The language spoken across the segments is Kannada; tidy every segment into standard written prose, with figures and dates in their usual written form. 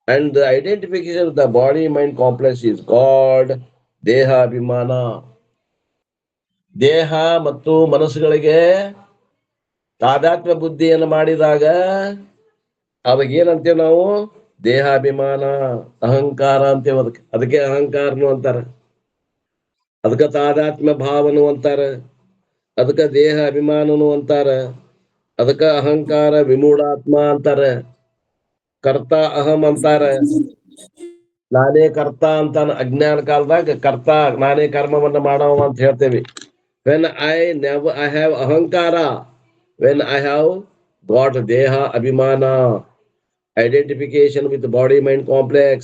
And the identification of the body mind complex is called ದೇಹ ಅಭಿಮಾನ. ದೇಹ ಮತ್ತು ಮನಸ್ಸುಗಳಿಗೆ ತಾದಾತ್ಮ್ಯ ಬುದ್ಧಿಯನ್ನು ಮಾಡಿದಾಗ ಅವಾಗ ಏನಂತೇವೆ ನಾವು? ದೇಹಾಭಿಮಾನ, ಅಹಂಕಾರ ಅಂತೇವೆ. ಅದಕ್ಕೆ ಅಹಂಕಾರನು ಅಂತಾರ, ಅದಕ್ಕೆ ತಾದಾತ್ಮ್ಯ ಭಾವನು ಅಂತಾರ, ಅದಕ್ಕೆ ದೇಹ ಅಭಿಮಾನನು ಅಂತಾರ, ಅದಕ್ಕೆ ಅಹಂಕಾರ ವಿಮೂಢಾತ್ಮ ಅಂತಾರ, ಕರ್ತ ಅಹಂ ಅಂತಾರ. ನಾನೇ ಕರ್ತ ಅಂತಾನ ಅಜ್ಞಾನ ಕಾಲದಾಗ. ಕರ್ತ ನಾನೇ ಕರ್ಮವನ್ನ ಮಾಡವ ಅಂತ ಹೇಳ್ತೇವೆ. ವೆನ್ ಐ ಹ್ಯಾವ್ ಅಹಂಕಾರ, ವೆನ್ ಐ ಹ್ಯಾವ್ ಗಾಟ್ ದೇಹ ಅಭಿಮಾನ, identification with the body mind complex,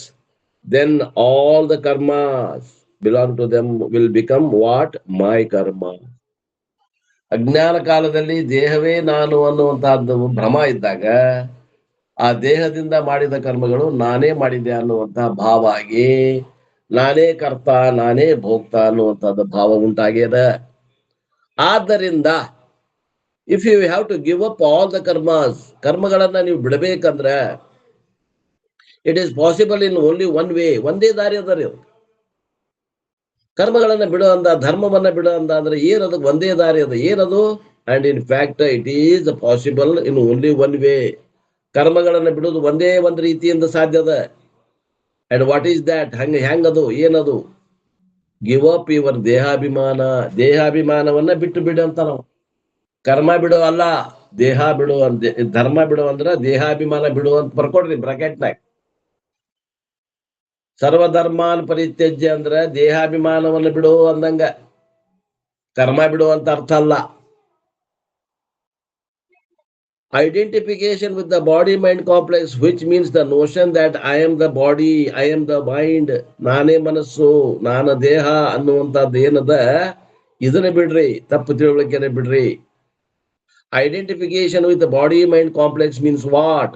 then all the karmas belong to them will become what? My karma. ಅಜ್ಞಾನ ಕಾಲದಲ್ಲಿ ದೇಹವೇ ನಾನು ಅನ್ನುವಂತಹದ್ದು ಭ್ರಮ ಇದ್ದಾಗ ಆ ದೇಹದಿಂದ ಮಾಡಿದ ಕರ್ಮಗಳು ನಾನೇ ಮಾಡಿದ್ದೆ ಅನ್ನುವಂತಹ ಭಾವ ಆಗಿ ನಾನೇ ಕರ್ತ ನಾನೇ ಭೋಕ್ತ ಅನ್ನುವಂಥದ್ದು ಭಾವ ಉಂಟಾಗ್ಯದ. ಆದ್ದರಿಂದ if you have to give up all the karmas, ಕರ್ಮಗಳನ್ನ ನೀವು ಬಿಡಬೇಕಂದ್ರೆ it is possible in only one way. ಒಂದೇ ದಾರಿ ಅದರಿ. ಕರ್ಮಗಳನ್ನ ಬಿಡು ಅಂದ, ಧರ್ಮವನ್ನ ಬಿಡು ಅಂದ ಅಂದ್ರೆ ಏನದು? ಒಂದೇ ದಾರಿ ಅದ. ಏನದು? And in fact it is possible in only one way. ಕರ್ಮಗಳನ್ನ ಬಿಡುವುದು ಒಂದೇ ಒಂದು ರೀತಿಯಿಂದ ಸಾಧ್ಯ ಅದ. And what is that? ಹೆಂಗದು? ಏನದು? ಗಿವ್ ಅಪ್ ಯುವರ್ ದೇಹಾಭಿಮಾನ. ದೇಹಾಭಿಮಾನವನ್ನ ಬಿಟ್ಟು ಬಿಡು ಅಂತ ನಾವು. ಕರ್ಮ ಬಿಡು ಅಲ್ಲ, ದೇಹ ಬಿಡು ಅಂತ. ಧರ್ಮ ಬಿಡು ಅಂದ್ರ ದೇಹಾಭಿಮಾನ ಬಿಡು ಅಂತ ಬರ್ಕೊಡ್ರಿ ಬ್ರಾಕೆಟ್ನಾಗ. ಸರ್ವಧರ್ಮಾನ್ ಪರಿತ್ಯಜ್ಯ ಅಂದ್ರೆ ದೇಹಾಭಿಮಾನವನ್ನು ಬಿಡು ಅಂದಂಗ, ಕರ್ಮ ಬಿಡು ಅಂತ ಅರ್ಥ ಅಲ್ಲ. Identification with the body mind complex, which means the notion that I am the body, I am the mind, ನಾನೇ ಮನಸ್ಸು, ನಾನು ದೇಹ ಅನ್ನುವಂಥದ್ದು ಏನದ, ಇದನ್ನ ಬಿಡ್ರಿ. ತಪ್ಪು ತಿಳುವಳಿಕೆನ ಬಿಡ್ರಿ. Identification with the body mind complex means what?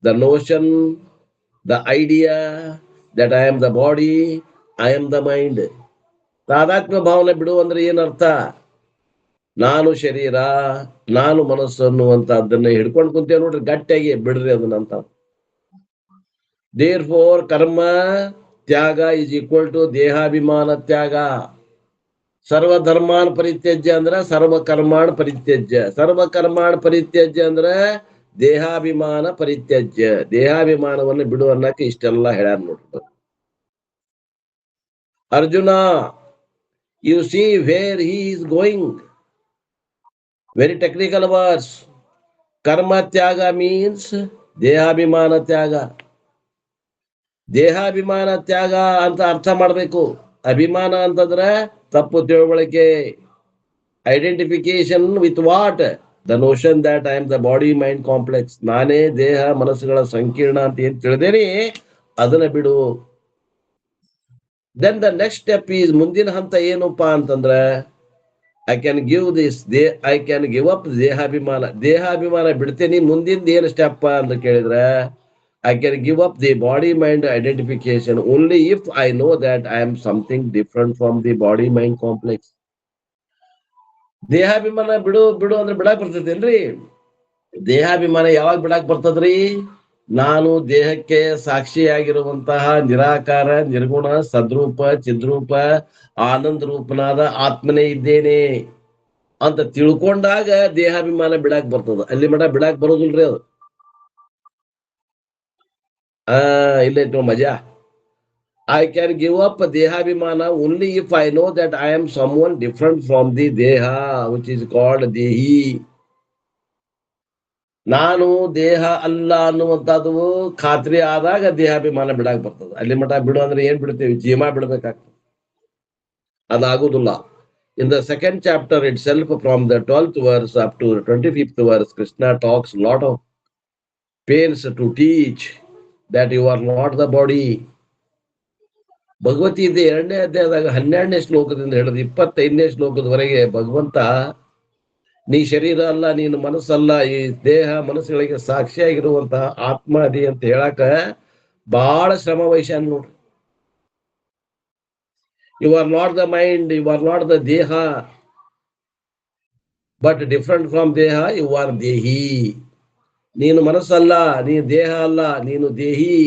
The notion, the idea that I am the body, I am the mind. ತಾದಾತ್ಮ್ಯ ಭಾವನೆ ಬಿಡು ಅಂದ್ರೆ ಏನರ್ಥ? ನಾನು ಶರೀರ, ನಾನು ಮನಸ್ಸು ಅನ್ನುವಂಥದ್ದನ್ನ ಹಿಡ್ಕೊಂಡು ಕುಂತೇವೆ ನೋಡ್ರಿ ಗಟ್ಟಿಯಾಗಿ. ಬಿಡ್ರಿ ಅದನ್ನಂತ. ದೇರ್ ಫೋರ್ ಕರ್ಮ ತ್ಯಾಗ ಇಸ್ ಈಕ್ವಲ್ ಟು ದೇಹಾಭಿಮಾನ ತ್ಯಾಗ. ಸರ್ವಧರ್ಮಾನ್ ಪರಿತ್ಯಜ್ಯ ಅಂದ್ರೆ ಸರ್ವ ಕರ್ಮಾಣ ಪರಿತ್ಯಜ್ಯ. ಸರ್ವ ಕರ್ಮಾಣ ಪರಿತ್ಯಜ್ಯ ಅಂದ್ರೆ ದೇಹಾಭಿಮಾನ ಪರಿತ್ಯಜ್ಯ. ದೇಹಾಭಿಮಾನವನ್ನು ಬಿಡು ಅನ್ನಕ್ಕೆ ಇಷ್ಟೆಲ್ಲ ಹೇಳ್ಯಾರ ನೋಡ್ರಿ. Arjuna, you see where he is going. Very technical words. Karma tyaga means ದೇಹಾಭಿಮಾನ ತ್ಯಾಗ. ದೇಹಾಭಿಮಾನ ತ್ಯಾಗ ಅಂತ ಅರ್ಥ ಮಾಡಬೇಕು. ಅಭಿಮಾನ ಅಂತಂದ್ರೆ ತಪ್ಪು ತಿಳುವಳಿಕೆ. Identification with what? The notion that I am the body mind complex. ನಾನೇ ದೇಹ ಮನಸ್ಸುಗಳ ಸಂಕೀರ್ಣ ಅಂತ ಏನ್ ತಿಳಿದೇನಿ ಅದನ್ನ ಬಿಡು. Then the next step is, ಮುಂದಿನ ಹಂತ ಏನಪ್ಪಾ ಅಂತಂದ್ರೆ I can give this, I can give up ದೇಹಾಭಿಮಾನ. ದೇಹಾಭಿಮಾನ ಬಿಡ್ತೇನೆ. ಮುಂದಿನ ಏನು ಸ್ಟೆಪ್ ಅಂತ ಕೇಳಿದ್ರೆ I can give up the body mind identification only if I know that I am something different from the body mind complex. ದೇಹಾಭಿಮಾನ ಬಿಡು ಬಿಡು ಅಂದ್ರೆ ಬಿಡಾಕ್ ಬರ್ತೈತೇನ್ರಿ? ದೇಹಾಭಿಮಾನ ಯಾವಾಗ ಬಿಡಾಕ್ ಬರ್ತದ್ರಿ? ನಾನು ದೇಹಕ್ಕೆ ಸಾಕ್ಷಿಯಾಗಿರುವಂತಹ ನಿರಾಕಾರ ನಿರ್ಗುಣ ಸದ್ರೂಪ ಚಿದ್ರೂಪ ಆನಂದ ರೂಪನಾದ ಆತ್ಮನೇ ಇದ್ದೇನೆ ಅಂತ ತಿಳ್ಕೊಂಡಾಗ ದೇಹಾಭಿಮಾನ ಬಿಡಾಕ್ ಬರ್ತದ. ಅಲ್ಲಿ ಮಠ ಬಿಡಾಕ್ ಬರೋದಿಲ್ರಿ ಅದು. ಇಲ್ಲೈತಿ ಮಜಾ. ಐ ಕ್ಯಾನ್ ಗಿವ್ ಅಪ್ ದೇಹಾಭಿಮಾನ only if I know that I am someone different from the ದೇಹ ವಿಚ್ ಇಸ್ ಕಾಲ್ಡ್ ದೇಹಿ. ನಾನು ದೇಹ ಅಲ್ಲ ಅನ್ನುವಂಥದ್ದು ಖಾತ್ರಿ ಆದಾಗ ದೇಹಾಭಿಮಾನ ಬಿಡಾಕ್ ಬರ್ತದ. ಅಲ್ಲಿ ಮಠ ಬಿಡು ಅಂದ್ರೆ ಏನ್ ಬಿಡ್ತೇವಿ? ಜೀವ ಬಿಡ್ಬೇಕಾಗ್ತದೆ. ಅದಾಗುದಿಲ್ಲ. In the second chapter itself, from the 12th verse up to the 25th verse, Krishna talks a lot of pains to teach that you are not the body. Bhagavad Gita 2ನೇ ಅಧ್ಯಾಯದಾಗ 12ನೇ ಶ್ಲೋಕದಿಂದ ಹಿಡಿದು 25ನೇ ಶ್ಲೋಕದವರೆಗೆ ಭಗವಂತ ನೀ ಶರೀರ ಅಲ್ಲ, ನೀನು ಮನಸ್ಸಲ್ಲ, ಈ ದೇಹ ಮನಸ್ಸುಗಳಿಗೆ ಸಾಕ್ಷಿಯಾಗಿರುವಂತಹ ಆತ್ಮ ಅದಿ ಅಂತ ಹೇಳಾಕ ಬಹಳ ಶ್ರಮ ವಹಿಸ್ಯಾನ ನೋಡ್ರಿ. You are not the mind, you are not the ದೇಹ, ಬಟ್ ಡಿಫ್ರೆಂಟ್ ಫ್ರಮ್ ದೇಹ ಯು ಆರ್ ದೇಹಿ. ನೀನು ಮನಸ್ಸಲ್ಲ, ನೀನು ದೇಹ ಅಲ್ಲ, ನೀನು ದೇಹಿ.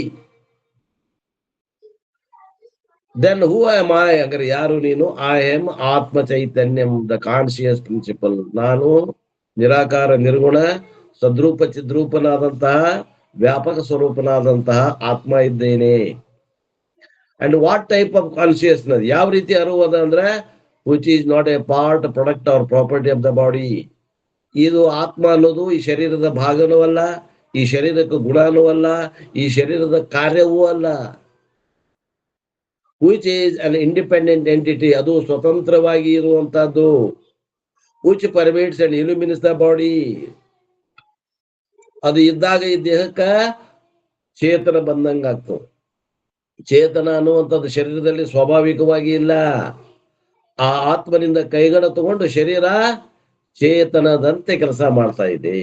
Then who am I? ಹಾಗಾದ್ರೆ ಯಾರು ನೀನು? ಐ ಆಮ್ ಆತ್ಮ ಚೈತನ್ಯಂ, ದ ಕಾನ್ಶಿಯಸ್ ಪ್ರಿನ್ಸಿಪಲ್. ನಾನು ನಿರಾಕಾರ ನಿರ್ಗುಣ ಸದ್ರೂಪ ಚಿದ್ರೂಪನಾದಂತಹ ವ್ಯಾಪಕ ಸ್ವರೂಪನಾದಂತಹ ಆತ್ಮ ಇದ್ದೇನೆ. And what type of consciousness? ಯಾವ ರೀತಿ ಅರಿವು ಅದ ಅಂದ್ರೆ, which is not a part, product or property of the body. ಇದು ಆತ್ಮ ಅನ್ನೋದು ಈ ಶರೀರದ ಭಾಗನೂ ಅಲ್ಲ, ಈ ಶರೀರಕ್ಕೆ ಗುಣನೂ ಅಲ್ಲ, ಈ ಶರೀರದ ಕಾರ್ಯವೂ ಅಲ್ಲ. Which is an independent entity, ಅದು ಸ್ವತಂತ್ರವಾಗಿ ಇರುವಂತಹದ್ದು. Which permits and illumines the body, ಅದು ಇದ್ದಾಗ ಈ ದೇಹಕ್ಕ ಚೇತನ ಬಂದಂಗ ಆಗ್ತದೆ. ಚೇತನ ಅನ್ನುವಂಥದ್ದು ಶರೀರದಲ್ಲಿ ಸ್ವಾಭಾವಿಕವಾಗಿ ಇಲ್ಲ. ಆ ಆತ್ಮನಿಂದ ಕೈಗಡ ತಗೊಂಡು ಶರೀರ ಚೇತನದಂತೆ ಕೆಲಸ ಮಾಡ್ತಾ ಇದೆ.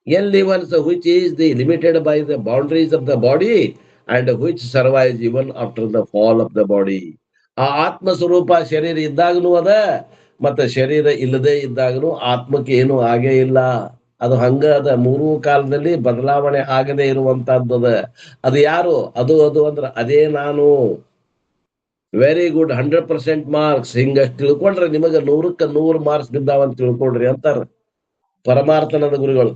ಎಲ್ಲಿ once which is the limited by the boundaries of the body and which survives even after the fall of the body. ಆ ಆತ್ಮ ಸ್ವರೂಪ ಶರೀರ ಇದ್ದಾಗನು ಅದ, ಮತ್ತೆ ಶರೀರ ಇಲ್ಲದೆ ಇದ್ದಾಗನು ಆತ್ಮಕ್ಕೆ ಏನು ಆಗೇ ಇಲ್ಲ. ಅದು ಹಂಗ ಅದ, ಮೂರೂ ಕಾಲದಲ್ಲಿ ಬದಲಾವಣೆ ಆಗದೆ ಇರುವಂತಹದ್ದು ಅದ. ಅದು ಯಾರು? ಅದು ಅಂದ್ರೆ ಅದೇ ನಾನು. Very good, 100% marks. ಹಿಂಗಷ್ಟು ತಿಳ್ಕೊಂಡ್ರೆ ನಿಮಗೆ 100ಕ್ಕೆ 100 ಮಾರ್ಕ್ಸ್ ಬಿದ್ದಾವಂತ ತಿಳ್ಕೊಳ್ರಿ ಅಂತಾರ ಪರಮಾರ್ಥನದ ಗುರುಗಳು.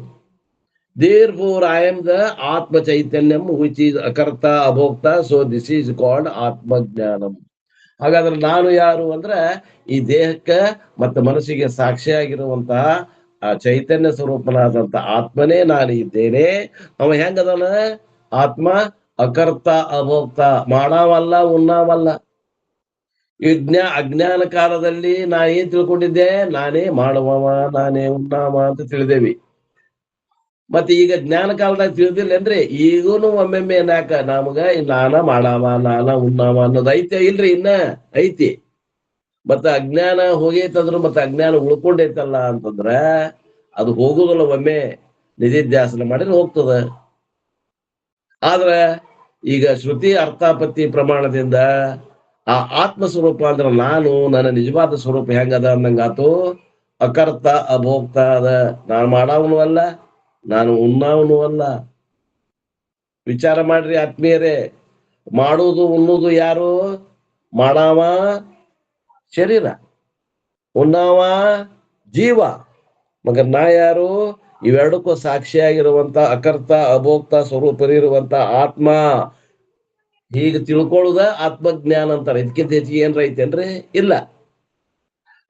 Therefore I am the ಆತ್ಮ ಚೈತನ್ಯಂ ವಿಚ್ ಈಸ್ ಅಕರ್ತ ಅಭೋಕ್ತ, ಸೊ ದಿಸ್ ಈಸ್ ಕಾಲ್ಡ್ ಆತ್ಮಜ್ಞಾನಂ. ಹಾಗಾದ್ರೆ ನಾನು ಯಾರು ಅಂದ್ರೆ, ಈ ದೇಹಕ್ಕೆ ಮತ್ತು ಮನಸ್ಸಿಗೆ ಸಾಕ್ಷಿಯಾಗಿರುವಂತಹ ಆ ಚೈತನ್ಯ ಸ್ವರೂಪನಾದಂತ ಆತ್ಮನೇ ನಾನು ಇದ್ದೇನೆ. ಅವ ಹೆಂಗದನ? ಆತ್ಮ ಅಕರ್ತ ಅಭೋಕ್ತ, ಮಾಡಾವಲ್ಲ ಉಣ್ಣಾವಲ್ಲ. ಅಜ್ಞಾನ ಕಾಲದಲ್ಲಿ ನಾ ಏನ್ ತಿಳ್ಕೊಂಡಿದ್ದೆ? ನಾನೇ ಮಾಡುವವ, ನಾನೇ ಉಣ್ಣಾವ ಅಂತ ತಿಳಿದೇವಿ. ಮತ್ತೆ ಈಗ ಜ್ಞಾನ ಕಾಲದಾಗ ತಿಳಿದಿಲ್ಲ ಅಂದ್ರೆ ಈಗೂನು ಒಮ್ಮೆಮ್ಮೆ ಏನಾಕ ನಮಗ ನಾನ ಮಾಡಾವ, ನಾನ ಉಣ್ಣಾವ ಅನ್ನೋದು ಐತೆ ಇಲ್ರಿ? ಇನ್ನ ಐತಿ. ಮತ್ತೆ ಅಜ್ಞಾನ ಹೋಗೈತಂದ್ರು ಮತ್ತೆ ಅಜ್ಞಾನ ಉಳ್ಕೊಂಡೈತಲ್ಲ ಅಂತಂದ್ರ ಅದು ಹೋಗುದಿಲ್ಲ. ಒಮ್ಮೆ ನಿಧಿಧ್ಯಾಸನ ಮಾಡಿದ್ರೆ ಹೋಗ್ತದ. ಆದ್ರೆ ಈಗ ಶ್ರುತಿ ಅರ್ಥಾಪತ್ತಿ ಪ್ರಮಾಣದಿಂದ ಆ ಆತ್ಮ ಸ್ವರೂಪ ಅಂದ್ರೆ ನಾನು, ನನ್ನ ನಿಜವಾದ ಸ್ವರೂಪ ಹೆಂಗದ ಅನ್ನಂಗಾತು. ಅಕರ್ತ ಅಭೋಕ್ತ ಅದ. ನಾನು ಮಾಡಾವನು ಅಲ್ಲ, ನಾನು ಉಣ್ಣಾವನು ಅಲ್ಲ. ವಿಚಾರ ಮಾಡ್ರಿ ಆತ್ಮೀಯರೇ. ಮಾಡುವುದು ಉಣ್ಣುವುದು ಯಾರು? ಮಾಡಾವ ಶರೀರ, ಉಣ್ಣಾವ ಜೀವ. ಮಗ ನಾ ಯಾರು? ಇವೆರಡಕ್ಕೂ ಸಾಕ್ಷಿಯಾಗಿರುವಂತ ಅಕರ್ತ ಅಭೋಕ್ತ ಸ್ವರೂಪರಿರುವಂತ ಆತ್ಮ. ಹೀಗೆ ತಿಳ್ಕೊಳ್ಳುದ ಆತ್ಮಜ್ಞಾನ ಅಂತಾರೆ. ಇದಕ್ಕಿಂತ ಹೆಚ್ಚಿಗೆ ಏನ್ರ ಐತೇನ್ರಿ? ಇಲ್ಲ.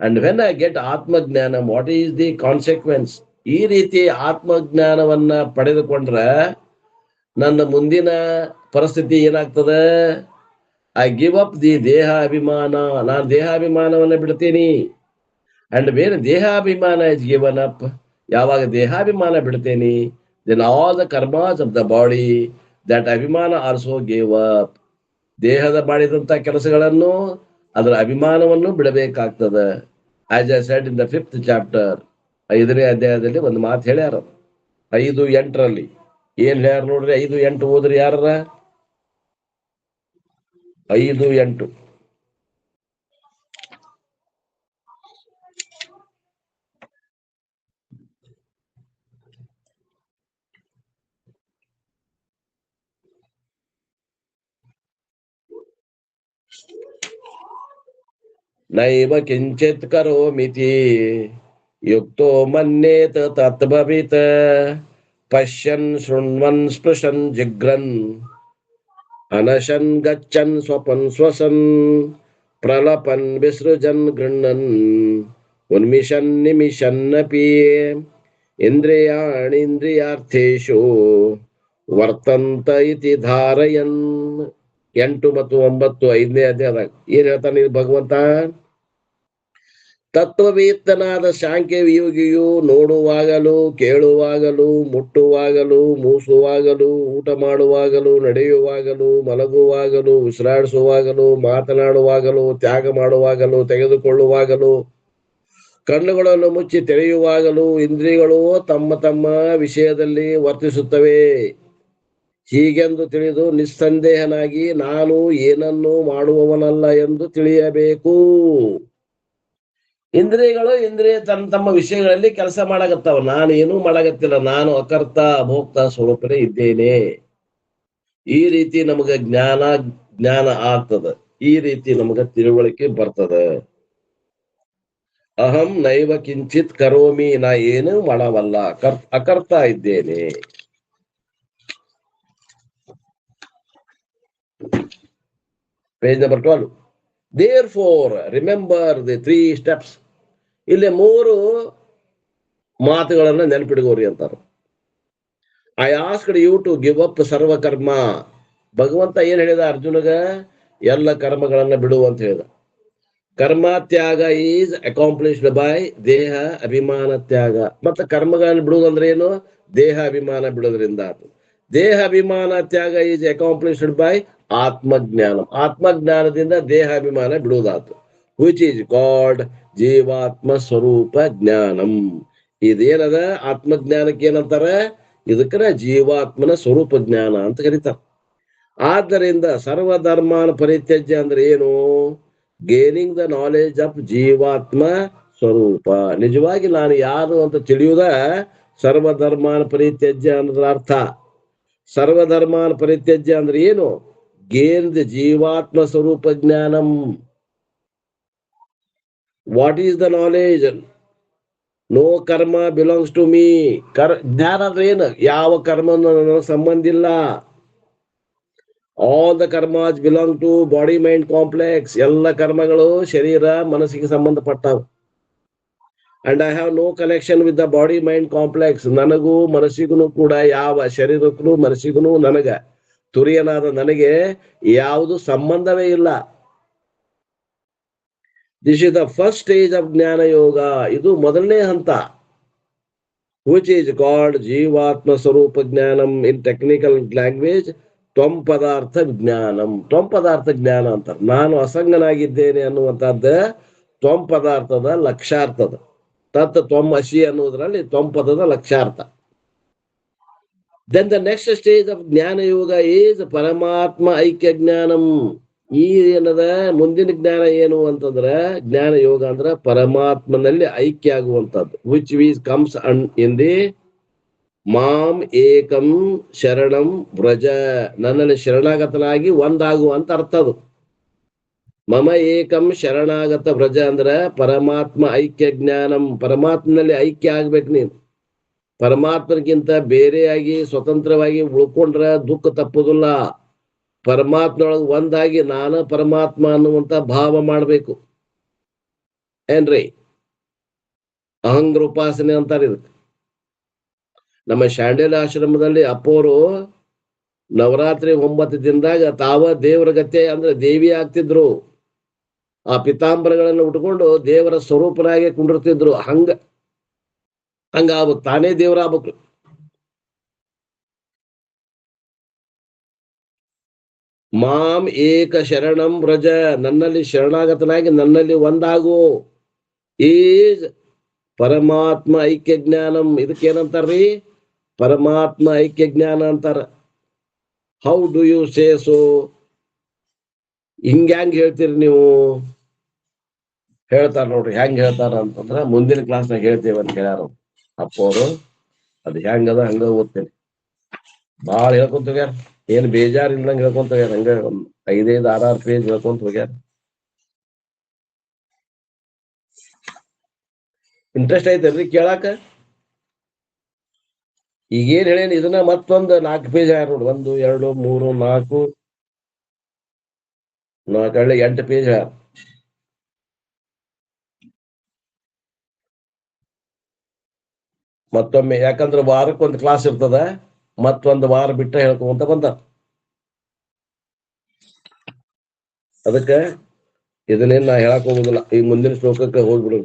ಅಂಡ್ ವೆನ್ ಐ ಗೆಟ್ ಆತ್ಮಜ್ಞಾನ, ವಾಟ್ ಈಸ್ ದಿ ಕಾನ್ಸಿಕ್ವೆನ್ಸ್? ಈ ರೀತಿ ಆತ್ಮಜ್ಞಾನವನ್ನ ಪಡೆದುಕೊಂಡ್ರೆ ನನ್ನ ಮುಂದಿನ ಪರಿಸ್ಥಿತಿ ಏನಾಗ್ತದೆ? ಐ ಗಿವ್ ಅಪ್ ದಿ ದೇಹ ಅಭಿಮಾನ. ನಾನು ದೇಹಾಭಿಮಾನವನ್ನ ಬಿಡ್ತೀನಿ. ಅಂಡ್ ವೇರ್ ದೇಹಾಭಿಮಾನ ಇಸ್ ಗಿವನ್ ಅಪ್, ಯಾವಾಗ ದೇಹಾಭಿಮಾನ ಬಿಡ್ತೇನೆ, then all the karmas of the body that ಅಭಿಮಾನ ಆಲ್ಸೋ ಗೇವ್ ಅಪ್. ದೇಹದ ಮಾಡಿದಂತ ಕೆಲಸಗಳನ್ನು, ಅದರ ಅಭಿಮಾನವನ್ನು ಬಿಡಬೇಕಾಗ್ತದೆ. As I said in the 5th chapter, 5ನೇ ಅಧ್ಯಾಯದಲ್ಲಿ ಒಂದು ಮಾತು ಹೇಳ್ಯಾರ. 5:8 ಏನ್ ಹೇಳ್ಯಾರ ನೋಡ್ರಿ? 5:8 ಓದ್ರಿ ಯಾರ? 5:8. ನೈವ ಕಿಂಚಿತ್ ಕರೋಮಿತಿ ಯುಕ್ತೋ ಮನ್ಯೇತ ತತ್ಭವಿತ್ ಪಶ್ಯನ್ ಶೃಣ್ವನ್ ಸ್ಪೃಶನ್ ಜಿಗ್ರನ್ ಅನಶನ್ ಗಚ್ಚನ್ ಸ್ವಪನ್ ಸ್ವಸನ್ ಪ್ರಲಪನ್ ವಿಸೃಜನ್ ಗೃಣ್ಣನ್ ಉನ್ಮಿಷನ್ ನಿಮಿಷನ್ನಪಿ ಇಂದ್ರಿಯಾಣೀಂದ್ರಿಯಾರ್ಥೇಷು ವರ್ತಂತ ಇತಿ ಧಾರಯನ್. 8 ಮತ್ತು 9 5ನೇ ಅಧ್ಯಾಯದಾಗ ಏನ್ ಹೇಳ್ತಾನೆ ಭಗವಂತ? ತತ್ವವೇತ್ತನಾದ ಸಾಂಖ್ಯ ಯೋಗಿಯು ನೋಡುವಾಗಲೂ, ಕೇಳುವಾಗಲೂ, ಮುಟ್ಟುವಾಗಲೂ, ಮೂಸುವಾಗಲೂ, ಊಟ ಮಾಡುವಾಗಲೂ, ನಡೆಯುವಾಗಲೂ, ಮಲಗುವಾಗಲೂ, ವಿಶ್ರಾಡಿಸುವಾಗಲೂ, ಮಾತನಾಡುವಾಗಲೂ, ತ್ಯಾಗ ಮಾಡುವಾಗಲೂ, ತೆಗೆದುಕೊಳ್ಳುವಾಗಲೂ, ಕಣ್ಣುಗಳನ್ನು ಮುಚ್ಚಿ ತೆರೆಯುವಾಗಲೂ ಇಂದ್ರಿಯಗಳು ತಮ್ಮ ತಮ್ಮ ವಿಷಯದಲ್ಲಿ ವರ್ತಿಸುತ್ತವೆ. ಹೀಗೆಂದು ತಿಳಿದು ನಿಸ್ಸಂದೇಹನಾಗಿ ನಾನು ಏನನ್ನೂ ಮಾಡುವವನಲ್ಲ ಎಂದು ತಿಳಿಯಬೇಕು. ಇಂದ್ರಿಯಗಳು ತಮ್ಮ ತಮ್ಮ ವಿಷಯಗಳಲ್ಲಿ ಕೆಲಸ ಮಾಡಾಕತ್ತಾವ. ನಾನು ಏನೂ ಮಾಡಾಕತ್ತಿಲ್ಲ, ನಾನು ಅಕರ್ತ ಅಭೋಕ್ತ ಸ್ವರೂಪನೇ ಇದ್ದೇನೆ. ಈ ರೀತಿ ನಮಗ ಜ್ಞಾನ ಆಗ್ತದ, ಈ ರೀತಿ ನಮಗ ತಿಳುವಳಿಕೆ ಬರ್ತದ. ಅಹಂ ನೈವ ಕಿಂಚಿತ್ ಕರೋಮಿ, ನಾ ಏನೂ ಮಾಡವಲ್ಲ, ಅಕರ್ತ ಇದ್ದೇನೆ. Page number 12. Therefore, remember the 3 steps. ಇಲ್ಲಿ 3 ಮಾತುಗಳನ್ನ ನೆನಪಿಡ್ಕೋರಿ ಅಂತಾರೆ. I asked you to give up ಸರ್ವಕರ್ಮ. ಭಗವಂತ ಏನ್ ಹೇಳಿದ ಅರ್ಜುನಗ? ಎಲ್ಲ ಕರ್ಮಗಳನ್ನ ಬಿಡು ಅಂತ ಹೇಳಿದ. ಕರ್ಮ ತ್ಯಾಗ ಈಸ್ ಅಕಾಂಪ್ಲಿಷ್ಡ್ ಬೈ ದೇಹ ಅಭಿಮಾನ ತ್ಯಾಗ. ಮತ್ತೆ ಕರ್ಮಗಳನ್ನು ಬಿಡುವುದಂದ್ರೆ ಏನು? ದೇಹ ಅಭಿಮಾನ ಬಿಡೋದ್ರಿಂದ. ದೇಹ ಅಭಿಮಾನ ತ್ಯಾಗ ಈಸ್ ಅಕಾಂಪ್ಲಿಷ್ಡ್ ಬೈ ಆತ್ಮಜ್ಞಾನ. ಆತ್ಮಜ್ಞಾನದಿಂದ ದೇಹ ಅಭಿಮಾನ ಬಿಡುವುದಾತು. ವಿಚ್ ಈಸ್ ಕಾಲ್ಡ್ ಜೀವಾತ್ಮ ಸ್ವರೂಪ ಜ್ಞಾನಂ. ಇದೇನದ ಆತ್ಮಜ್ಞಾನಕ್ಕೆ ಏನಂತಾರ? ಇದಕ್ಕರ ಜೀವಾತ್ಮನ ಸ್ವರೂಪ ಜ್ಞಾನ ಅಂತ ಕರೀತಾರ. ಆದ್ದರಿಂದ ಸರ್ವಧರ್ಮಾನ ಪರಿತ್ಯಜ್ಯ ಅಂದ್ರೆ ಏನು? ಗೇನಿಂಗ್ ದ ನಾಲೆಜ್ ಆಫ್ ಜೀವಾತ್ಮ ಸ್ವರೂಪ. ನಿಜವಾಗಿ ನಾನು ಯಾರು ಅಂತ ತಿಳಿಯುವುದ ಸರ್ವಧರ್ಮಾನ ಪರಿತ್ಯಜ್ಯ ಅನ್ನೋದ್ರ ಅರ್ಥ. ಸರ್ವಧರ್ಮಾನ ಪರಿತ್ಯಜ್ಯ ಅಂದ್ರೆ ಏನು? ಗೇನ್ ದ ಜೀವಾತ್ಮ ಸ್ವರೂಪ ಜ್ಞಾನಂ. What is the knowledge? No karma belongs to me. ಜ್ಞಾನ ಅಂದ್ರೆ ಏನು? ಯಾವ ಕರ್ಮ ನನಗೆ ಸಂಬಂಧ ಇಲ್ಲ. All the karmas belong to body mind complex. ಎಲ್ಲ ಕರ್ಮಗಳು ಶರೀರ ಮನಸ್ಸಿಗೆ ಸಂಬಂಧಪಟ್ಟವು. And I have no connection with the body mind complex. ನನಗೂ ಮನಸ್ಸಿಗೂ ಕೂಡ, ಯಾವ ಶರೀರಕ್ಕೂ ಮನಸ್ಸಿಗೂ ನನಗ ತುರಿಯನಾದ ನನಗೆ ಯಾವುದು ಸಂಬಂಧವೇ ಇಲ್ಲ. This is the first stage of jnana ಯೋಗ. ಇದು ಮೊದಲನೇ ಹಂತ. ವಿಚ್ ಈಸ್ ಕಾಲ್ಡ್ ಜೀವಾತ್ಮ ಸ್ವರೂಪ ಜ್ಞಾನಂ. ಇನ್ ಟೆಕ್ನಿಕಲ್ ಲ್ಯಾಂಗ್ವೇಜ್ ತ್ವಂ ಪದಾರ್ಥ ಜ್ಞಾನಂ. ತ್ವಂ ಪದಾರ್ಥ ಜ್ಞಾನ ಅಂತಾರೆ. ನಾನು ಅಸಂಗನಾಗಿದ್ದೇನೆ ಅನ್ನುವಂಥದ್ದು ತ್ವಂ ಪದಾರ್ಥದ ಲಕ್ಷ್ಯಾರ್ಥದ. ತತ್ ತ್ವಂ ಅಸಿ ಅನ್ನುವುದರಲ್ಲಿ ತ್ವಂ ಪದದ ಲಕ್ಷ್ಯಾರ್ಥ. Then the next stage of jnana yoga is ಪರಮಾತ್ಮ ಐಕ್ಯ ಜ್ಞಾನಂ. ಈ ಏನದ ಮುಂದಿನ ಜ್ಞಾನ ಏನು ಅಂತಂದ್ರೆ, ಜ್ಞಾನ ಯೋಗ ಅಂದ್ರೆ ಪರಮಾತ್ಮನಲ್ಲಿ ಐಕ್ಯ ಆಗುವಂಥದ್ದು. ವಿಚ್ ವೀಸ್ ಕಮ್ಸ್ ಇನ್ ದಿ ಮಾಂ ಏಕಂ ಶರಣಂ ವ್ರಜ. ನನ್ನಲ್ಲಿ ಶರಣಾಗತನಾಗಿ ಒಂದಾಗುವಂತ ಅರ್ಥ ಅದು. ಮಮ ಏಕಂ ಶರಣಾಗತ ವ್ರಜ ಅಂದ್ರೆ ಪರಮಾತ್ಮ ಐಕ್ಯ ಜ್ಞಾನಂ. ಪರಮಾತ್ಮನಲ್ಲಿ ಐಕ್ಯ ಆಗ್ಬೇಕು ನೀನು. ಪರಮಾತ್ಮನಿಗಿಂತ ಬೇರೆಯಾಗಿ ಸ್ವತಂತ್ರವಾಗಿ ಉಳ್ಕೊಂಡ್ರೆ ದುಃಖ ತಪ್ಪುದಿಲ್ಲ. ಪರಮಾತ್ಮನೊಳಗೆ ಒಂದಾಗಿ ನಾನು ಪರಮಾತ್ಮ ಅನ್ನುವಂತ ಭಾವ ಮಾಡಬೇಕು. ಏನ್ರಿ? ಅಹಂಗ್ರ ಉಪಾಸನೆ ಅಂತಾರೆ ಇದಕ್ಕೆ. ನಮ್ಮ ಶಾಂಡಿಲ ಆಶ್ರಮದಲ್ಲಿ ಅಪ್ಪೋರು ನವರಾತ್ರಿ 9 ದಿನದಾಗ ತಾವ ದೇವರ ಗತೆ ಅಂದ್ರೆ ದೇವಿ ಆಗ್ತಿದ್ರು. ಆ ಪಿತಾಂಬರಗಳನ್ನು ಉಟ್ಕೊಂಡು ದೇವರ ಸ್ವರೂಪನಾಗೆ ಕುಂಡಿರ್ತಿದ್ರು. ಹಂಗಾಗ್ಬೇಕು, ತಾನೇ ದೇವರಾಗ್ಬೇಕು. ಮಾಂ ಏಕ ಶರಣಂ ವ್ರಜ. ನನ್ನಲ್ಲಿ ಶರಣಾಗತನಾಗಿ ನನ್ನಲ್ಲಿ ಒಂದಾಗು. ಈಸ್ ಪರಮಾತ್ಮ ಐಕ್ಯ ಜ್ಞಾನಂ. ಇದಕ್ಕೇನಂತಾರ್ರಿ? ಪರಮಾತ್ಮ ಐಕ್ಯ ಜ್ಞಾನ ಅಂತಾರ. How do you say so? ಹಿಂಗ್ಯಾಂಗ್ ಹೇಳ್ತೀರಿ ನೀವು? ಹೇಳ್ತಾರ ನೋಡ್ರಿ. ಹೆಂಗ್ ಹೇಳ್ತಾರ ಅಂತಂದ್ರ ಮುಂದಿನ ಕ್ಲಾಸ್ನಾಗ ಹೇಳ್ತೇವೆ ಅಂತ ಹೇಳ್ಯಾರ ಅಪ್ಪವರು. ಅದು ಹೆಂಗದ ಹಂಗ ಓದ್ತೇನೆ. ಭಾಳ ಹೇಳ್ಕೊಂತ ಹೋಗ್ಯಾರ. ಏನ್ ಬೇಜಾರ್ ಇಲ್ದಂಗ ಹೇಳ್ಕೊಂತ ಹೋಗ್ಯಾರ. ಹಂಗ 5-5, 6-6 ಪೇಜ್ ಹೇಳ್ಕೊಂತ ಹೋಗ್ಯಾರ. ಇಂಟ್ರೆಸ್ಟ್ ಐತಲ್ರಿ ಕೇಳಾಕ? ಈಗೇನ್ ಹೇಳೇನಿ ಇದನ್ನ ಮತ್ತೊಂದು 4 ಪೇಜ್ ಹೇಳ್ಯಾರ ನೋಡ್ರಿ. 1, 2, 3, 4, 4 8 ಪೇಜ್ ಹೇಳ್ಯಾರ. ಮತ್ತೊಮ್ಮೆ, ಯಾಕಂದ್ರೆ ವಾರಕ್ಕೊಂದು ಕ್ಲಾಸ್ ಇರ್ತದ, ಮತ್ತೊಂದು ವಾರ ಬಿಟ್ಟ ಹೇಳ್ಕೊಂತ ಬಂದ. ಅದಕ್ಕೆ ಇದನ್ನೇನ್ ನಾ ಹೇಳಕ್ ಹೋಗುದಿಲ್ಲ. ಈ ಮುಂದಿನ ಶ್ಲೋಕಕ್ಕೆ ಹೋಗ್ಬಿಡು.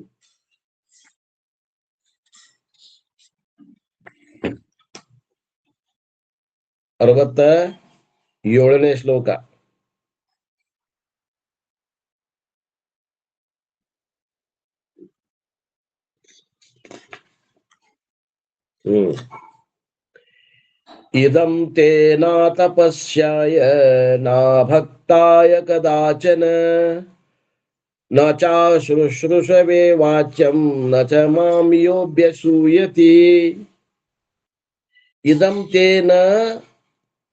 67ನೇ ಶ್ಲೋಕ. ಇದಂ ತೇ ನಾ ತಪಸ್ಯಾಯ ನಾ ಭಕ್ತಾಯ ಕದಾಚನ ನ ಚ ಶುಶ್ರೂಷವೇ ವಾಚ್ಯಂ ನ ಚ ಮಾಂ ಯೋಭ್ಯಸೂಯತಿ ಇದಂ ತೇನ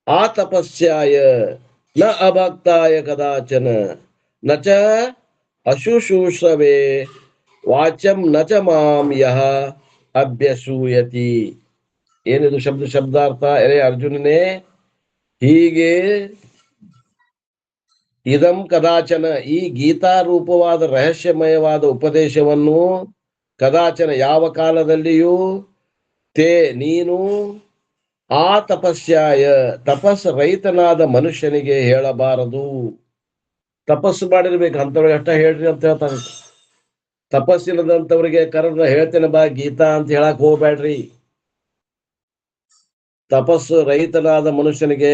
ಆತಪಸ್ಯಾಯ ನ ಅಭಕ್ತಾಯ ಕದಾಚನ ನ ಚ ಅಶುಶ್ರೂಷವೇ ವಾಚ್ಯಂ ನ ಚ ಮಾಂ ಯಹ ಅಭ್ಯಸೂಯತಿ. ಏನಿದು ಶಬ್ದಾರ್ಥ? ಎಲೆ ಅರ್ಜುನನೇ, ಹೀಗೆ ಇದಂ ಕದಾಚನ, ಈ ಗೀತಾರೂಪವಾದ ರಹಸ್ಯಮಯವಾದ ಉಪದೇಶವನ್ನು ಕದಾಚನ ಯಾವ ಕಾಲದಲ್ಲಿಯೂ ತೇ ನೀನು ಆ ತಪಸ್ಯಾಯ ತಪಸ್ ರಹಿತನಾದ ಮನುಷ್ಯನಿಗೆ ಹೇಳಬಾರದು. ತಪಸ್ಸು ಮಾಡಿರ್ಬೇಕು ಅಂತವ್ರಿಗೆ ಅಷ್ಟ ಹೇಳ್ರಿ ಅಂತ ಹೇಳ್ತಾನೆ. ತಪಸ್ಸಿಲ್ಲದಂತವ್ರಿಗೆ ಕರೆದ ಹೇಳ್ತೇನೆ ಬಾ ಗೀತಾ ಅಂತ ಹೇಳಕ್ ಹೋಗ್ಬೇಡ್ರಿ. ತಪಸ್ಸು ರಹಿತನಾದ ಮನುಷ್ಯನಿಗೆ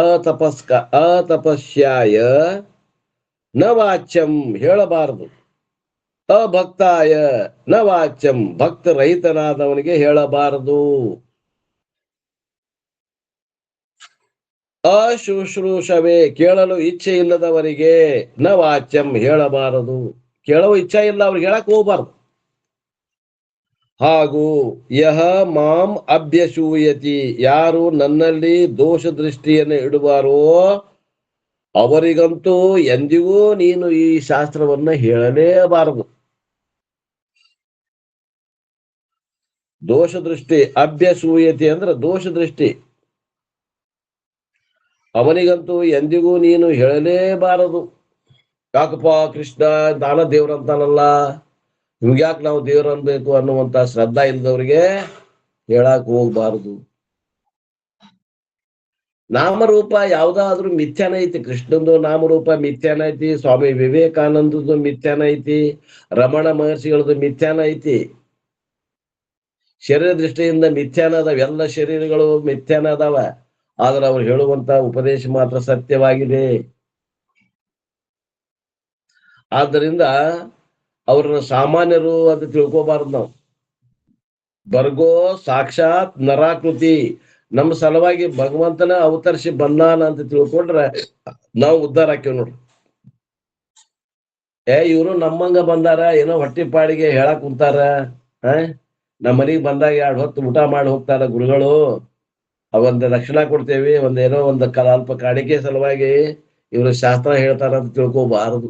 ಅತಪಸ್ಯಾಯ ನ ವಾಚ್ಯಂ ಹೇಳಬಾರದು. ಅಭಕ್ತಾಯ ನ ವಾಚ್ಯಂ ಭಕ್ತ ರಹಿತನಾದವನಿಗೆ ಹೇಳಬಾರದು. ಅಶುಶ್ರೂಷವೇ ಕೇಳಲು ಇಚ್ಛೆ ಇಲ್ಲದವರಿಗೆ ನ ವಾಚ್ಯಂ ಹೇಳಬಾರದು. ಕೇಳಲು ಇಚ್ಛೆ ಇಲ್ಲ ಅವ್ರಿಗೆ ಹೇಳಕ್ ಹೋಗ್ಬಾರ್ದು. ಹಾಗೂ ಯಹ ಮಾಂ ಅಭ್ಯಸೂಯತಿ, ಯಾರು ನನ್ನಲ್ಲಿ ದೋಷ ದೃಷ್ಟಿಯನ್ನು ಇಡುವಾರೋ ಅವರಿಗಂತೂ ಎಂದಿಗೂ ನೀನು ಈ ಶಾಸ್ತ್ರವನ್ನ ಹೇಳಲೇಬಾರದು. ದೋಷ ದೃಷ್ಟಿ, ಅಭ್ಯಸೂಯತಿ ಅಂದ್ರೆ ದೋಷ ದೃಷ್ಟಿ. ಅವನಿಗಂತೂ ಎಂದಿಗೂ ನೀನು ಹೇಳಲೇಬಾರದು. ಯಾಕಪ್ಪ ಕೃಷ್ಣ ನಾನ ದೇವ್ರಂತಾನಲ್ಲ, ಇವ್ಗ್ಯಾಕೆ ನಾವು ದೇವ್ರ ಅನ್ಬೇಕು ಅನ್ನುವಂತ ಶ್ರದ್ಧಾ ಇಲ್ಲದವ್ರಿಗೆ ಹೇಳಕ್ ಹೋಗ್ಬಾರದು. ನಾಮರೂಪ ಯಾವ್ದಾದ್ರೂ ಮಿಥ್ಯಾನ ಐತಿ. ಕೃಷ್ಣಂದು ನಾಮರೂಪ ಮಿಥ್ಯಾನ ಐತಿ, ಸ್ವಾಮಿ ವಿವೇಕಾನಂದದ್ದು ಮಿಥ್ಯಾನ ಐತಿ, ರಮಣ ಮಹರ್ಷಿಗಳದ್ದು ಮಿಥ್ಯಾನ ಐತಿ. ಶರೀರ ದೃಷ್ಟಿಯಿಂದ ಮಿಥ್ಯಾನ ಅದಾವ, ಎಲ್ಲ ಶರೀರಗಳು ಮಿಥ್ಯಾನ ಅದಾವ. ಆದ್ರೆ ಅವ್ರು ಹೇಳುವಂತ ಉಪದೇಶ ಮಾತ್ರ ಸತ್ಯವಾಗಿದೆ. ಆದ್ದರಿಂದ ಅವ್ರನ್ನ ಸಾಮಾನ್ಯರು ಅಂತ ತಿಳ್ಕೋಬಾರದು ನಾವು. ಬರ್ಗೋ ಸಾಕ್ಷಾತ್ ನರಾಕೃತಿ, ನಮ್ಮ ಸಲುವಾಗಿ ಭಗವಂತನ ಅವತರಿಸಿ ಬಂದಾನ ಅಂತ ತಿಳ್ಕೊಂಡ್ರೆ ನಾವು ಉದ್ಧಾರ ಹಾಕಿವ್ ನೋಡ್ರಿ. ಇವ್ರು ನಮ್ಮಂಗ ಬಂದಾರ, ಏನೋ ಹೊಟ್ಟಿ ಪಾಡಿಗೆ ಹೇಳಕ್ ಕುಂತಾರ. ನಮ್ಮ ಮನೆಗೆ ಬಂದಾಗ 2 ಹೊತ್ತು ಊಟ ಮಾಡಿ ಹೋಗ್ತಾರ ಗುರುಗಳು, ಅವಂದ ರಕ್ಷಣಾ ಕೊಡ್ತೇವಿ, ಒಂದೇನೋ ಒಂದು ಅಲ್ಪ ಕಾಣಿಕೆ ಸಲುವಾಗಿ ಇವ್ರು ಶಾಸ್ತ್ರ ಹೇಳ್ತಾರ ಅಂತ ತಿಳ್ಕೋಬಾರದು.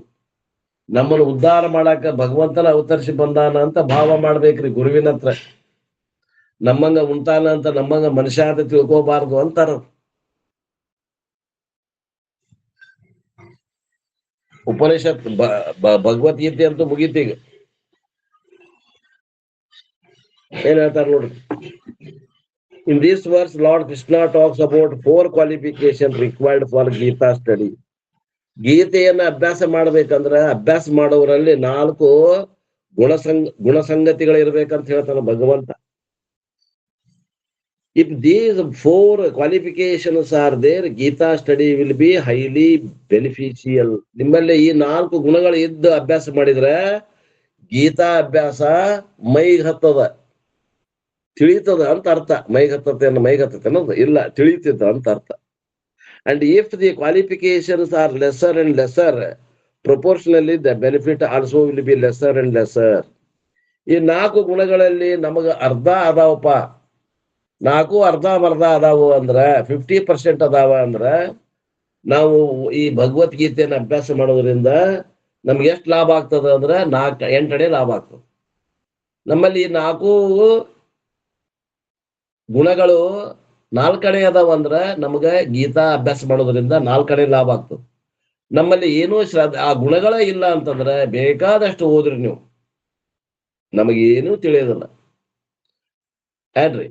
ನಮ್ಮನ್ನು ಉದ್ಧಾರ ಮಾಡಾಕ ಭಗವಂತನ ಅವತರಿಸಿ ಬಂದಾನ ಅಂತ ಭಾವ ಮಾಡ್ಬೇಕ್ರಿ ಗುರುವಿನ ಹತ್ರ. ನಮ್ಮಂಗ ಉಂಟಾನ ಅಂತ, ನಮ್ಮಂಗ ಮನುಷ್ಯ ಅಂತ ತಿಳ್ಕೋಬಾರ್ದು ಅಂತಾರ. ಉಪನಿಷತ್ ಭಗವದ್ಗೀತೆ ಅಂತೂ ಮುಗೀತೀಗ. ಏನ್ ಹೇಳ್ತಾರ ನೋಡ್ರಿ. In this verse, Lord Krishna talks about 4 qualifications required for Gita study. ಗೀತೆಯನ್ನ ಅಭ್ಯಾಸ ಮಾಡ್ಬೇಕಂದ್ರ ಅಭ್ಯಾಸ ಮಾಡೋರಲ್ಲಿ 4 ಗುಣಸಂಗತಿಗಳು ಇರ್ಬೇಕಂತ ಹೇಳ್ತಾನ ಭಗವಂತ. If these 4 qualifications are there, Gita study will be highly beneficial. ನಿಮ್ಮಲ್ಲಿ ಈ 4 ಗುಣಗಳು ಇದ್ದು ಅಭ್ಯಾಸ ಮಾಡಿದ್ರೆ ಗೀತಾ ಅಭ್ಯಾಸ ಮೈಗೆ ಹತ್ತದ, ತಿಳಿತದ ಅಂತ ಅರ್ಥ. ಮೈಗತ್ತತೆ ಅನ್ನೋದು ಇಲ್ಲ, ತಿಳಿತದ ಅಂತ ಅರ್ಥ. And if the qualifications are lesser and lesser, proportionally the benefit also will be lesser and lesser. ಈ 4 ಗುಣಗಳಲ್ಲಿ ನಮಗ ಅರ್ಧ ಅದಾವಪ್ಪ, 4 ಅರ್ಧ ಅದಾವು ಅಂದ್ರ 50% ಅದಾವ ಅಂದ್ರ ನಾವು ಈ ಭಗವದ್ಗೀತೆಯನ್ನು ಅಭ್ಯಾಸ ಮಾಡೋದ್ರಿಂದ ನಮ್ಗೆ ಎಷ್ಟು ಲಾಭ ಆಗ್ತದ ಅಂದ್ರ 8 ಲಾಭ ಆಗ್ತದೆ. ನಮ್ಮಲ್ಲಿ 4 ಗುಣಗಳು 4 ಅದಾವ ಅಂದ್ರ ನಮಗ ಗೀತಾ ಅಭ್ಯಾಸ ಮಾಡೋದ್ರಿಂದ 4 ಲಾಭ ಆಗ್ತದೆ. ನಮ್ಮಲ್ಲಿ ಏನೂ ಆ ಗುಣಗಳೇ ಇಲ್ಲ ಅಂತಂದ್ರೆ ಬೇಕಾದಷ್ಟು ಓದ್ರಿ ನೀವು, ನಮಗೇನೂ ತಿಳಿಯೋದಿಲ್ಲ. ಏನ್ರಿ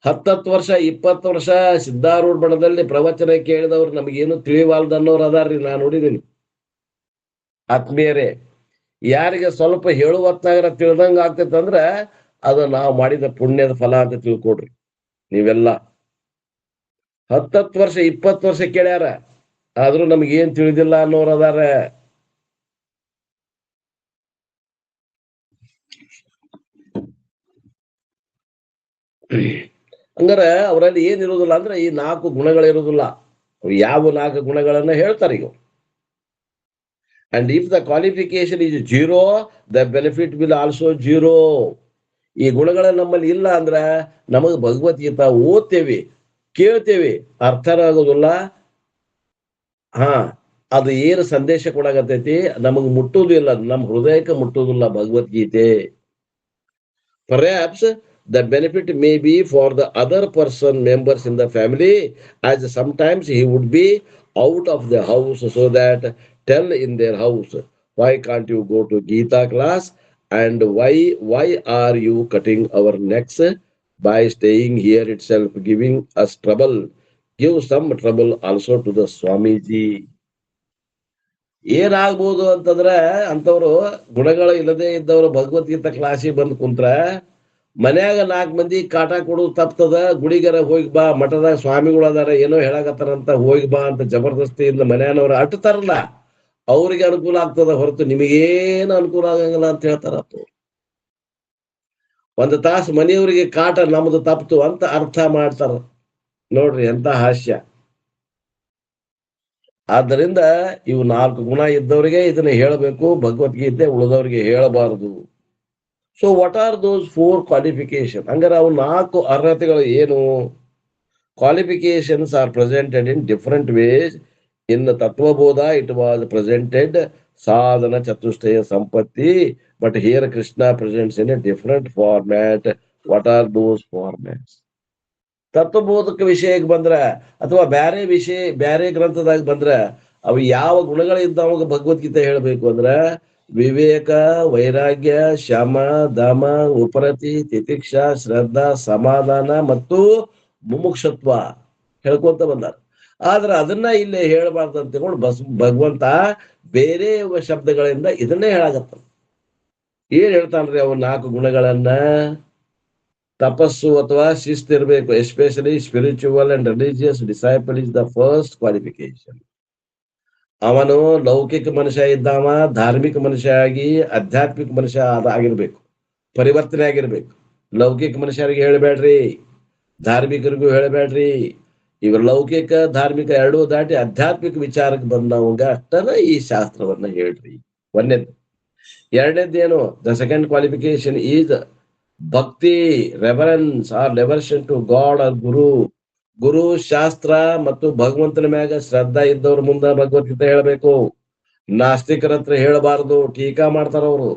10 ವರ್ಷ 20 ವರ್ಷ ಸಿದ್ಧಾರೂಢ ಬಣದಲ್ಲಿ ಪ್ರವಚನ ಕೇಳಿದವ್ರು ನಮಗೇನು ತಿಳಿವಾಲ್ದ ಅನ್ನೋರು ಅದಾರ್ರಿ, ನಾನು ನೋಡಿದೀನಿ. ಆತ್ಮೀಯರೇ, ಯಾರಿಗೆ ಸ್ವಲ್ಪ ಹೇಳುವತ್ನಾಗರ ತಿಳಿದಂಗ ಆಗ್ತೈತಂದ್ರ ಅದು ನಾವು ಮಾಡಿದ ಪುಣ್ಯದ ಫಲ ಅಂತ ತಿಳ್ಕೊಡ್ರಿ. ನೀವೆಲ್ಲ 10 ವರ್ಷ 20 ವರ್ಷ ಕೇಳ್ಯಾರ, ಆದ್ರೂ ನಮಗೇನ್ ತಿಳಿದಿಲ್ಲ ಅನ್ನೋರು ಅದಾರ. ಹಂಗಾರ ಅವರಲ್ಲಿ ಏನ್ ಇರುದಿಲ್ಲ ಅಂದ್ರೆ ಈ 4 ಗುಣಗಳಿರುದಿಲ್ಲ. ಯಾವ 4 ಗುಣಗಳನ್ನ ಹೇಳ್ತಾರೆ ಈಗ. And if the qualification is zero, the benefit will also zero. ಈ ಗುಣಗಳ ನಮ್ಮಲ್ಲಿ ಇಲ್ಲ ಅಂದ್ರ ನಮಗ್ ಭಗವದ್ಗೀತಾ ಓದ್ತೇವಿ, ಕೇಳ್ತೇವಿ, ಅರ್ಥನ ಆಗೋದಿಲ್ಲ. ಹಾ, ಅದು ಏನು ಸಂದೇಶ ಕೊಡಾಕತ್ತೈತಿ ನಮಗ್ ಮುಟ್ಟುವುದಿಲ್ಲ, ನಮ್ಮ ಹೃದಯಕ್ಕೆ ಮುಟ್ಟುವುದಿಲ್ಲ Bhagavad Gita. Perhaps the benefit may be for the other person members in the family, as sometimes he would be out of the house, so that tell in their house, why can't you go to Gita class, and why are you cutting our necks by staying here itself, giving us trouble? Give some trouble also to the Swamiji. ಏನಾಗ್ಬೋದು ಅಂತಂದ್ರೆ ಅಂತವ್ರು ಗುಣಗಳು ಇಲ್ಲದೆ ಇದ್ದವರು ಭಗವದ್ಗೀತಾ ಕ್ಲಾಸಿಗೆ ಬಂದು ಕುಂತ್ರ ಮನ್ಯಾಗ 4 ಮಂದಿ ಕಾಟ ಕೊಡೋದು ತಪ್ತದ, ಗುಡಿಗರ ಹೋಗಿ ಬಾ, ಮಠದಾಗ ಸ್ವಾಮಿಗಳು ಅದಾರ ಏನೋ ಹೇಳಕತ್ತಾರಂತ ಹೋಗಿ ಬಾ ಅಂತ ಜಬರ್ದಸ್ತಿಯಿಂದ ಮನ್ಯಾನವ್ರು ಅಟ್ಟತಾರಲ್ಲ, ಅವ್ರಿಗೆ ಅನುಕೂಲ ಆಗ್ತದ ಹೊರತು ನಿಮಗೇನು ಅನುಕೂಲ ಆಗಂಗಿಲ್ಲ ಅಂತ ಹೇಳ್ತಾರ. ಒಂದು ತಾಸು ಮನೆಯವರಿಗೆ ಕಾಟ ನಮ್ದು ತಪ್ತು ಅಂತ ಅರ್ಥ ಮಾಡ್ತಾರ. ನೋಡ್ರಿ ಎಂತ ಹಾಸ್ಯ. ಆದ್ದರಿಂದ ಇವು 4 ಗುಣ ಇದ್ದವರಿಗೆ ಇದನ್ನ ಹೇಳಬೇಕು, ಭಗವದ್ಗೀತೆ ಉಳಿದವರಿಗೆ ಹೇಳಬಾರದು. So what are those 4 qualification? ಹಂಗಾರೆ ಅವು 4 ಅರ್ಹತೆಗಳು ಏನು? Qualifications are presented in different ways. In Tattvabodha it was presented ಸಾಧನ ಚತುಷ್ಟಯ ಸಂಪತ್ತಿ, but here Krishna presents in a different format. What are those formats? ತತ್ವಬೋಧಕ ವಿಷಯಕ್ಕೆ ಬಂದ್ರ ಅಥವಾ ಬ್ಯಾರೆ ಗ್ರಂಥದಾಗ ಬಂದ್ರ ಅವು ಯಾವ ಗುಣಗಳಿದ್ದಾವಾಗ ಭಗವದ್ಗೀತೆ ಹೇಳ್ಬೇಕು ಅಂದ್ರ ವಿವೇಕ, ವೈರಾಗ್ಯ, ಶಮ, ದಮ, ಉಪರತಿ, ತಿತಿಕ್ಷ, ಶ್ರದ್ಧಾ, ಸಮಾಧಾನ ಮತ್ತು ಮುಮುಕ್ಷತ್ವ ಹೇಳ್ಕೊಂತ ಬಂದಾರ. ಆದ್ರ ಅದನ್ನ ಇಲ್ಲೇ ಹೇಳ್ಬಾರ್ದು ಅಂತ ತಿಳ್ಕೊಂಡು ಭಗವಂತ ಬೇರೆ ಶಬ್ದಗಳಿಂದ ಇದನ್ನೇ ಹೇಳಾಗತ್ತ. ಏನ್ ಹೇಳ್ತಾನ್ರಿ ಅವು 4 ಗುಣಗಳನ್ನ? ತಪಸ್ಸು ಅಥವಾ ಶಿಸ್ತು ಇರಬೇಕು. Especially spiritual and religious disciple is the first qualification. ಅವನು ಲೌಕಿಕ ಮನುಷ್ಯ ಇದ್ದಾವ, ಧಾರ್ಮಿಕ ಮನುಷ್ಯ ಆಗಿ ಆಧ್ಯಾತ್ಮಿಕ ಮನುಷ್ಯ ಆಗಿರ್ಬೇಕು, ಪರಿವರ್ತನೆ ಆಗಿರ್ಬೇಕು. ಲೌಕಿಕ ಮನುಷ್ಯರಿಗೆ ಹೇಳಬೇಡ್ರಿ, ಧಾರ್ಮಿಕರಿಗೂ ಹೇಳಬೇಡ್ರಿ. ಇವರು ಲೌಕಿಕ ಧಾರ್ಮಿಕ ಎರಡೂ ದಾಟಿ ಆಧ್ಯಾತ್ಮಿಕ ವಿಚಾರಕ್ಕೆ ಬಂದವಂಗ ಅಷ್ಟರ ಈ ಶಾಸ್ತ್ರವನ್ನ ಹೇಳ್ರಿ. ಒಂದೇದು. ಎರಡನೇದೇನು? The second qualification is bhakti, reverence or devotion to God or guru. ಗುರು, ಶಾಸ್ತ್ರ ಮತ್ತು ಭಗವಂತನ ಮ್ಯಾಗ ಶ್ರದ್ಧಾ ಇದ್ದವ್ರ ಮುಂದ ಭಗವದ್ಗೀತೆ ಹೇಳಬೇಕು. ನಾಸ್ತಿಕರ ಹತ್ರ ಹೇಳಬಾರದು, ಟೀಕಾ ಮಾಡ್ತಾರ ಅವರು.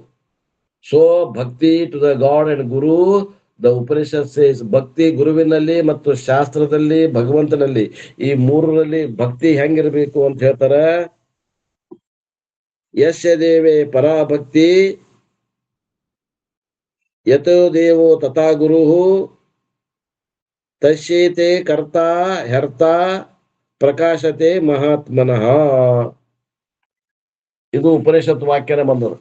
So bhakti to the God and guru. The Upanishad says bhakti ಗುರುವಿನಲ್ಲಿ ಮತ್ತು ಶಾಸ್ತ್ರದಲ್ಲಿ, ಭಗವಂತನಲ್ಲಿ, ಈ ಮೂರರಲ್ಲಿ ಭಕ್ತಿ ಹೆಂಗಿರ್ಬೇಕು ಅಂತ ಹೇಳ್ತಾರ. ಯಸ್ಯ ದೇವೇ ಪರಾಭಕ್ತಿ ಯತೋ ದೇವೋ ತಥಾ ಗುರು ತಸ್ಯೇತೆ ಕರ್ತಾ ಹರ್ತಾ ಪ್ರಕಾಶತೆ ಮಹಾತ್ಮನಃ. ಇದು ಉಪನಿಷತ್ ವಾಕ್ಯನ ಬಂದದ.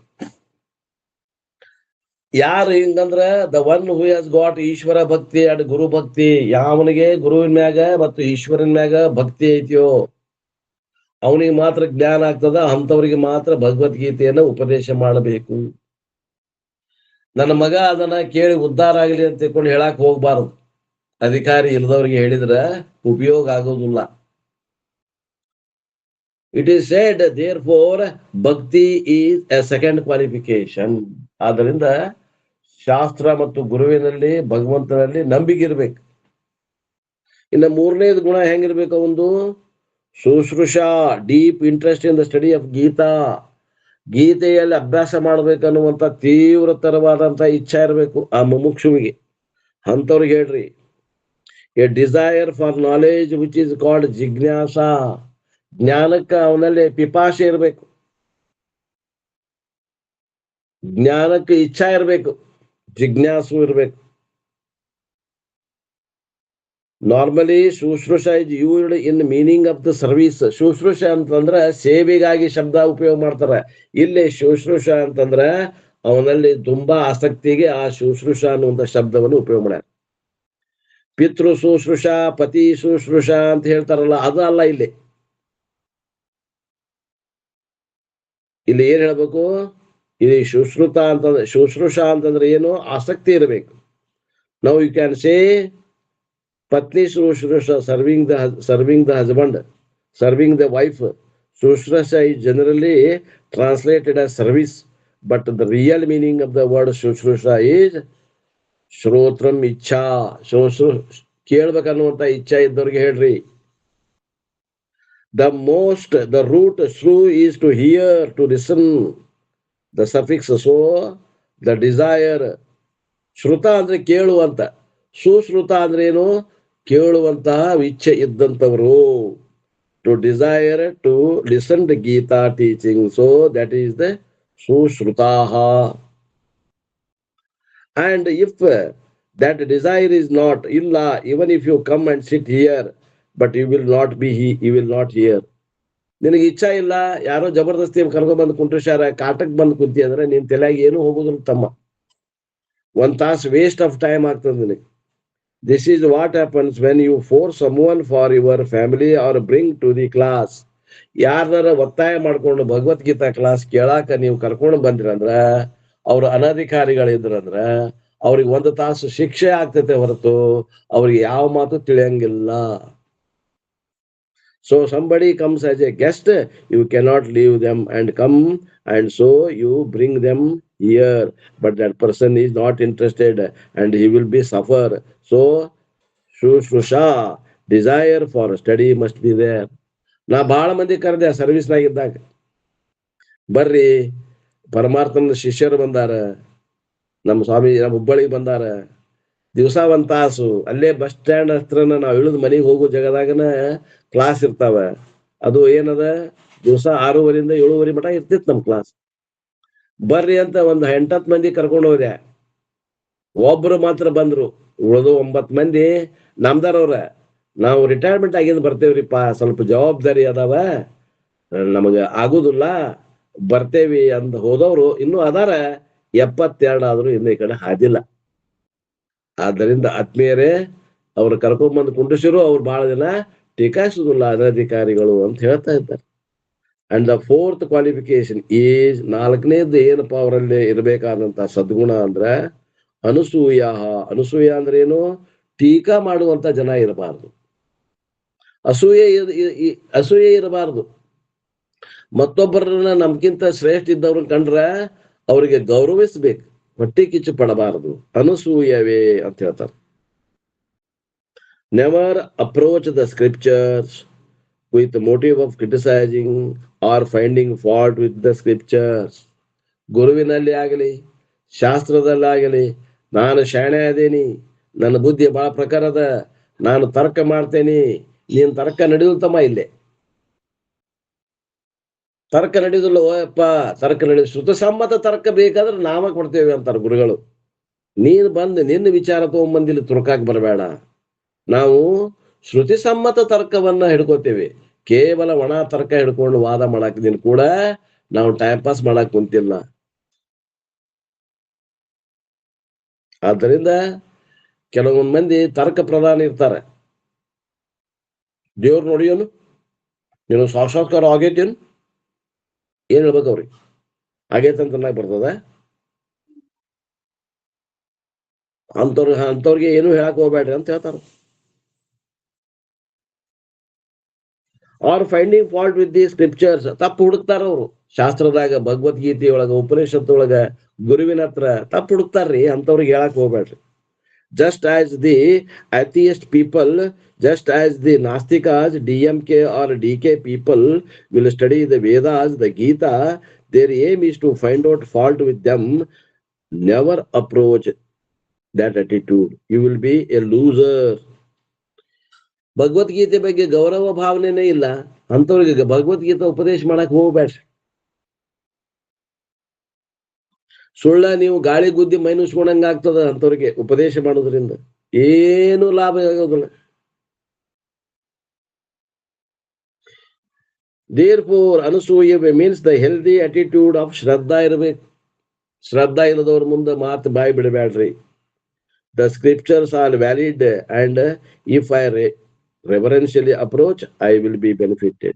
ಯಾರು ಹಿಂಗಂದ್ರ the one who has got Ishvara bhakti and ಗುರು ಭಕ್ತಿ, ಯಾವನಿಗೆ ಗುರುವಿನ ಮ್ಯಾಗ ಮತ್ತು ಈಶ್ವರನ ಮ್ಯಾಗ ಭಕ್ತಿ ಐತಿಯೋ ಅವನಿಗೆ ಮಾತ್ರ ಜ್ಞಾನ ಆಗ್ತದ. ಅಂತವರಿಗೆ ಮಾತ್ರ ಭಗವದ್ಗೀತೆಯನ್ನ ಉಪದೇಶ ಮಾಡಬೇಕು. ನನ್ನ ಮಗ ಅದನ್ನ ಕೇಳಿ ಉದ್ಧಾರ ಆಗಲಿ ಅಂತ ತಿಳ್ಕೊಂಡು ಹೇಳಕ್ ಹೋಗ್ಬಾರದು. ಅಧಿಕಾರಿ ಇಲ್ಲದವ್ರಿಗೆ ಹೇಳಿದ್ರ ಉಪಯೋಗ ಆಗೋದಿಲ್ಲ. It is said therefore bhakti is a second qualification. ಆದ್ದರಿಂದ ಶಾಸ್ತ್ರ ಮತ್ತು ಗುರುವಿನಲ್ಲಿ, ಭಗವಂತನಲ್ಲಿ ನಂಬಿಕೆ ಇರ್ಬೇಕು. ಇನ್ನು ಮೂರನೇದು ಗುಣ ಹೆಂಗಿರ್ಬೇಕು? ಒಂದು ಶುಶ್ರೂಷಾ, deep interest in the study of Gita. ಗೀತೆಯಲ್ಲಿ ಅಭ್ಯಾಸ ಮಾಡ್ಬೇಕನ್ನುವಂತ ತೀವ್ರತರವಾದಂತ ಇಚ್ಛಾ ಇರಬೇಕು ಆ ಮುಮುಕ್ಷುವಿಗೆ. ಅಂತವ್ರಿಗೆ ಹೇಳ್ರಿ. A desire for knowledge which is called jijnasa. ಜ್ಞಾನಕ್ಕ ಅವನಲ್ಲಿ ಪಿಪಾಸೆ ಇರಬೇಕು, ಜ್ಞಾನಕ್ಕೆ ಇಚ್ಛಾ ಇರಬೇಕು, ಜಿಜ್ಞಾಸು ಇರಬೇಕು. Normally shushrusha is used in meaning of the service. ಶುಶ್ರೂಷಾ ಅಂತಂದ್ರ ಸೇವೆಗಾಗಿ ಶಬ್ದ ಉಪಯೋಗ ಮಾಡ್ತಾರ. ಇಲ್ಲಿ ಶುಶ್ರೂಷಾ ಅಂತಂದ್ರ ಅವನಲ್ಲಿ ತುಂಬಾ ಆಸಕ್ತಿಗೆ ಆ ಶುಶ್ರೂಷಾ ಅನ್ನುವಂಥ ಶಬ್ದವನ್ನು ಉಪಯೋಗ ಮಾಡ್ಯಾರ. ಪಿತೃ ಶುಶ್ರೂಷಾ, ಪತಿ ಶುಶ್ರೂಷಾ ಅಂತ ಹೇಳ್ತಾರಲ್ಲ, ಅದು ಅಲ್ಲ. ಇಲ್ಲಿ ಏನ್ ಹೇಳ್ಬೇಕು? ಇಲ್ಲಿ ಶುಶ್ರೂಷಾ ಅಂತಂದ್ರೆ ಏನು? ಆಸಕ್ತಿ ಇರಬೇಕು. ನೌ ಯು ಕ್ಯಾನ್ ಸೇ ಪತ್ನಿ ಶುಶ್ರೂಷಾ, serving the husband, serving the wife. Shushrusha is generally translated as service, but the real meaning of the word Shushrusha is ಶ್ರೋತ್ರಂ ಇಚ್ಛಾ. ಕೇಳ್ಬೇಕನ್ನುವಂತ ಇಚ್ಛಾ ಇದ್ದವ್ರಿಗೆ ಹೇಳ್ರಿ. the root shru is to hear, to listen. The suffix so, the desire. ಶ್ರುತ ಅಂದ್ರೆ ಕೇಳುವಂತ, ಸುಶ್ರುತ ಅಂದ್ರೆ ಏನು, ಕೇಳುವಂತಹ ಇಚ್ಛೆ ಇದ್ದಂಥವರು. To desire to listen to Gita teaching, so that is the sushrutaha. And if that desire is not illa, even if you come and sit here, but you will not hear. ನಿನಗೆ ಇಚ್ಛಾ ಇಲ್ಲ, ಯಾರೋ ಜಬರ್ದಸ್ತಿ ಕರ್ಕೊಂಡ್ ಬಂದು ಕುಂಟ್ರಿಸ್ಯಾರ, ಕಾಟಕ್ ಬಂದು ಕುಂತಿ ಅಂದ್ರೆ ನಿನ್ ತಲೆಯಾಗಿ ಏನು ಹೋಗುದಿಲ್ಲ ತಮ್ಮ. 1 ತಾಸು ವೇಸ್ಟ್ ಆಫ್ ಟೈಮ್ ಆಗ್ತದೆ ನಿನಗೆ. This is what happens when you force someone for your family or bring to the class. ಯಾರ ಒತ್ತಾಯ ಮಾಡ್ಕೊಂಡು ಭಗವದ್ಗೀತಾ ಕ್ಲಾಸ್ ಕೇಳಾಕ ನೀವು ಕರ್ಕೊಂಡು ಬಂದ್ರಂದ್ರ, ಅವ್ರ ಅನಧಿಕಾರಿಗಳಿದ್ರಂದ್ರ ಅವ್ರಿಗೆ 1 ತಾಸು ಶಿಕ್ಷೆ ಆಗ್ತೈತೆ ಹೊರತು ಅವ್ರಿಗೆ ಯಾವ ಮಾತು ತಿಳಿಯಂಗಿಲ್ಲ. So somebody comes as a guest, you cannot leave them and come, and so you bring them here, but that person is not interested and he will be suffer. So shushrusha, desire for study must be there. ನಾ ಬಹಳ ಮಂದಿ ಕರೆದೆ ಸರ್ವಿಸ್ನಾಗಿದ್ದಾಗ, ಬರ್ರಿ ಪರಮಾರ್ಥನ ಶಿಷ್ಯರು ಬಂದಾರ, ನಮ್ಮ ಸ್ವಾಮಿ ನಮ್ಮ ಹುಬ್ಬಳ್ಳಿಗೆ ಬಂದಾರ, ದಿವಸ 1 ತಾಸು ಅಲ್ಲೇ ಬಸ್ ಸ್ಟ್ಯಾಂಡ್ ಹತ್ರನ ನಾವು ಇಳಿದು ಮನೆಗೆ ಹೋಗೋ ಜಾಗದಾಗನ ಕ್ಲಾಸ್ ಇರ್ತಾವ. ಅದು ಏನದ, ದಿವಸ 6:30 7:30 ಮಟ ಇರ್ತಿತ್ತು ನಮ್ ಕ್ಲಾಸ್. ಬರ್ರಿ ಅಂತ 8-10 ಮಂದಿ ಕರ್ಕೊಂಡು ಹೋದೆ, ಒಬ್ರು ಮಾತ್ರ ಬಂದ್ರು. ಉಳಿದು 9 ಮಂದಿ ನಮ್ದಾರವ್ರ, ನಾವು ರಿಟೈರ್ಮೆಂಟ್ ಆಗಿಂದ ಬರ್ತೇವ್ರಿಪ್ಪ, ಸ್ವಲ್ಪ ಜವಾಬ್ದಾರಿ ಅದಾವ, ನಮಗ ಆಗುದಿಲ್ಲ, ಬರ್ತೇವಿ ಅಂತ ಹೋದವ್ರು ಇನ್ನೂ ಅದಾರ. 72 ಆದ್ರೂ ಇನ್ನು ಈ ಕಡೆ ಹಾದಿಲ್ಲ. ಆದ್ದರಿಂದ ಆತ್ಮೀಯರೇ, ಅವ್ರು ಕರ್ಕೊಂಡ್ಬಂದು ಕುಂಡ್ರಿಸಿರು, ಅವ್ರು ಬಹಳ ಜನ ಟೀಕಾಯಿಸುದಿಲ್ಲ ಅನಧಿಕಾರಿಗಳು ಅಂತ ಹೇಳ್ತಾ ಇದ್ದಾರೆ. And the 4th qualification is, 4ನೇದು ಏನಪ್ಪಾ ಅವರಲ್ಲಿ ಇರಬೇಕಾದಂತ ಸದ್ಗುಣ ಅಂದ್ರೆ ಅನಸೂಯ. ಅನಸೂಯ ಅಂದ್ರೆ ಏನು, ಟೀಕಾ ಮಾಡುವಂತ ಜನ ಇರಬಾರ್ದು, ಅಸೂಯೆ ಇರಬಾರ್ದು. ಮತ್ತೊಬ್ಬರನ್ನ ನಮ್ಗಿಂತ ಶ್ರೇಷ್ಠ ಇದ್ದವ್ರನ್ನ ಕಂಡ್ರ ಅವರಿಗೆ ಗೌರವಿಸ್ಬೇಕು, ಹೊಟ್ಟೆ ಕಿಚ್ಚು ಪಡಬಾರದು, ಅನಸೂಯವೇ ಅಂತ ಹೇಳ್ತಾರೆ. Never approach the scriptures with motive of criticising or finding fault with the scriptures. ಗುರುವಿನಲ್ಲಿ ಆಗಲಿ ಶಾಸ್ತ್ರದಲ್ಲಾಗಲಿ ನಾನು ಶಾಣೆ ಅದೇನಿ, ನನ್ನ ಬುದ್ಧಿ ಬಹಳ ಪ್ರಕಾರದ, ನಾನು ತರ್ಕ ಮಾಡ್ತೇನಿ, ನೀನ್ ತರ್ಕ ನಡೆಯುತ್ತಮ್ಮ, ಇಲ್ಲೇ ತರ್ಕ ನಡೆಯುದಿಲ್ಲ. ಓಯಪ್ಪ ತರ್ಕ ನಡೆಯುದು, ಶ್ರುತಸಮ್ಮತ ತರ್ಕ ಬೇಕಾದ್ರೆ ನಾವ ಕೊಡ್ತೇವೆ ಅಂತಾರೆ ಗುರುಗಳು. ನೀನ್ ಬಂದು ನಿನ್ನ ವಿಚಾರ ತಗೊಂಬಂದಿಲ್ಲಿ ತುರ್ಕಾಕ್ ಬರಬೇಡ. ನಾವು ಶ್ರುತಿ ಸಮ್ಮತ ತರ್ಕವನ್ನ ಹಿಡ್ಕೋತೇವೆ, ಕೇವಲ ಒಣ ತರ್ಕ ಹಿಡ್ಕೊಂಡು ವಾದ ಮಾಡಕ್ ನೀನ್ ಕೂಡ ನಾವು ಟೈಮ್ ಪಾಸ್ ಮಾಡಕ್ ಕುಂತಿಲ್ಲ. ಆದ್ದರಿಂದ ಕೆಲವೊಂದ್ ಮಂದಿ ತರ್ಕ ಪ್ರಧಾನ ಇರ್ತಾರೆ. ದೇವ್ರು ನೋಡಿಯೋನು, ನೀನು ಸಾಕ್ಷಾತ್ಕಾರ ಆಗೇತೇನು, ಏನ್ ಹೇಳ್ಬೇಕು ಅವ್ರಿಗೆ, ಆಗೇತಂತ ಬರ್ತದ. ಅಂತವ್ರಿಗೆ ಏನು ಹೇಳಕ್ ಹೋಗ್ಬೇಡ್ರಿ ಅಂತ ಹೇಳ್ತಾರ. R finding fault with the scriptures, ತಪ್ಪು ಹುಡುಕ್ತಾರ ಅವರು. ಶಾಸ್ತ್ರದಾಗ, ಭಗವದ್ಗೀತೆಯೊಳಗ, ಉಪನಿಷತ್ತೊಳಗ, ಗುರುವಿನ ಹತ್ರ ತಪ್ಪು ಹುಡುಕ್ತಾರ್ರಿ, ಅಂತವ್ರಿಗೆ ಹೇಳಕ್ ಹೋಗ್ಬೇಡ್ರಿ. Just as the atheist people, just as the Nastikas, DMK or DK people will study the Vedas, the Gita, their aim is to find out fault with them. Never approach that attitude. You will be a loser. Bhagavad Gita ಬಗ್ಗೆ ಗೌರವ ಭಾವನೆನೇ ಇಲ್ಲ ಅಂತವ್ರಿಗೆ ಭಗವದ್ಗೀತೆ ಉಪದೇಶ ಮಾಡಕ್ ಹೋಗ್ಬೇಡ್ರಿ. ಸುಳ್ಳ ನೀವು ಗಾಳಿ ಗುದ್ದಿ ಮೈನುಸ್ಕೊಂಡಂಗ ಆಗ್ತದ ಅಂತವ್ರಿಗೆ ಉಪದೇಶ ಮಾಡೋದ್ರಿಂದ, ಏನು ಲಾಭ ಆಗೋದಿಲ್ಲ. Therefore, anasuya means the healthy attitude of shraddha ಇರಬೇಕು. ಶ್ರದ್ಧಾ ಇಲ್ಲದವ್ರ ಮುಂದೆ ಮಾತು ಬಾಯಿ ಬಿಡಬೇಡ್ರಿ. The scriptures are valid and if I reverentially approach, I will be benefited.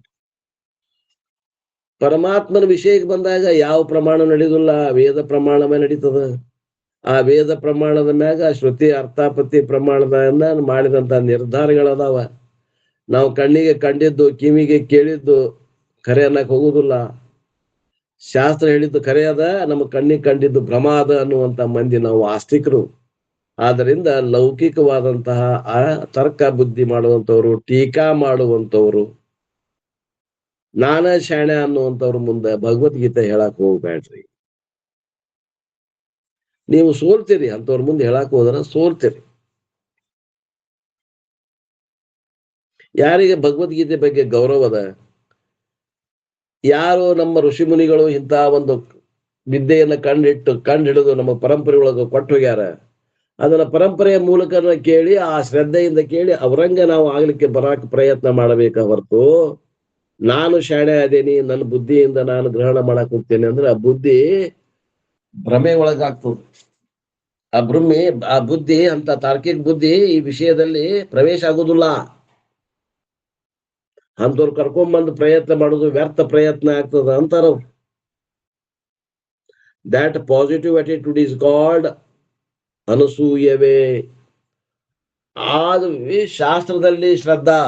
ಪರಮಾತ್ಮನ ವಿಷಯಕ್ಕೆ ಬಂದಾಗ ಯಾವ ಪ್ರಮಾಣ ನಡೆಯುದಿಲ್ಲ, ವೇದ ಪ್ರಮಾಣವೇ ನಡೀತದ. ಆ ವೇದ ಪ್ರಮಾಣದ ಮ್ಯಾಗ ಶ್ರುತಿ ಅರ್ಥಾಪತ್ತಿ ಪ್ರಮಾಣದ ಮಾಡಿದಂತ ನಿರ್ಧಾರಗಳದಾವ. ನಾವು ಕಣ್ಣಿಗೆ ಕಂಡಿದ್ದು, ಕಿವಿಗೆ ಕೇಳಿದ್ದು ಖರೆ ಅನ್ನಕ್ ಹೋಗುದಿಲ್ಲ. ಶಾಸ್ತ್ರ ಹೇಳಿದ್ದು ಖರೆ ಅದ, ನಮ್ಮ ಕಣ್ಣಿಗೆ ಕಂಡಿದ್ದು ಭ್ರಮ ಅದ ಅನ್ನುವಂತ ಮಂದಿ ನಾವು ಆಸ್ತಿಕರು. ಆದ್ದರಿಂದ ಲೌಕಿಕವಾದಂತಹ ಆ ತರ್ಕ ಬುದ್ಧಿ ಮಾಡುವಂತವ್ರು, ಟೀಕಾ ಮಾಡುವಂತವ್ರು, ನಾನ ಶಾಣೆ ಅನ್ನುವಂತವ್ರ ಮುಂದೆ ಭಗವದ್ಗೀತೆ ಹೇಳಕ್ ಹೋಗ್ಬೇಡ್ರಿ. ನೀವು ಸೋಲ್ತೀರಿ, ಅಂತವ್ರ ಮುಂದೆ ಹೇಳಕ್ ಹೋದ್ರ ಸೋಲ್ತೀರಿ. ಯಾರಿಗೆ ಭಗವದ್ಗೀತೆ ಬಗ್ಗೆ ಗೌರವ ಅದ, ಯಾರು ನಮ್ಮ ಋಷಿ ಮುನಿಗಳು ಇಂಥ ಒಂದು ವಿದ್ಯೆಯನ್ನ ಕಂಡು ಹಿಡಿದು ನಮ್ಮ ಪರಂಪರೆ ಒಳಗೆ ಕೊಟ್ಟು ಹೋಗ್ಯಾರ, ಅದನ್ನ ಪರಂಪರೆಯ ಮೂಲಕ ಕೇಳಿ ಆ ಶ್ರದ್ಧೆಯಿಂದ ಕೇಳಿ ಅವರಂಗ ನಾವು ಆಗ್ಲಿಕ್ಕೆ ಬರಾಕ್ ಪ್ರಯತ್ನ ಮಾಡಬೇಕ ಹೊರತು ನಾನು ಶಾಣೆ ಅದೇನಿ, ನನ್ನ ಬುದ್ಧಿಯಿಂದ ನಾನು ಗ್ರಹಣ ಮಾಡಕ್ ಹೋಗ್ತೇನೆ ಅಂದ್ರೆ ಆ ಬುದ್ಧಿ ಭ್ರಮೆ ಒಳಗಾಗ್ತದೆ. ಆ ಬುದ್ಧಿ ಅಂತ ತಾರ್ಕಿಕ ಬುದ್ಧಿ ಈ ವಿಷಯದಲ್ಲಿ ಪ್ರವೇಶ ಆಗುದಿಲ್ಲ. ಅಂತವ್ರು ಕರ್ಕೊಂಬಂದು ಪ್ರಯತ್ನ ಮಾಡುದು ವ್ಯರ್ಥ ಪ್ರಯತ್ನ ಆಗ್ತದ ಅಂತಾರ. That positive attitude is called ಅನಸೂಯವೇ. ಆದ ಶಾಸ್ತ್ರದಲ್ಲಿ ಶ್ರದ್ಧಾ,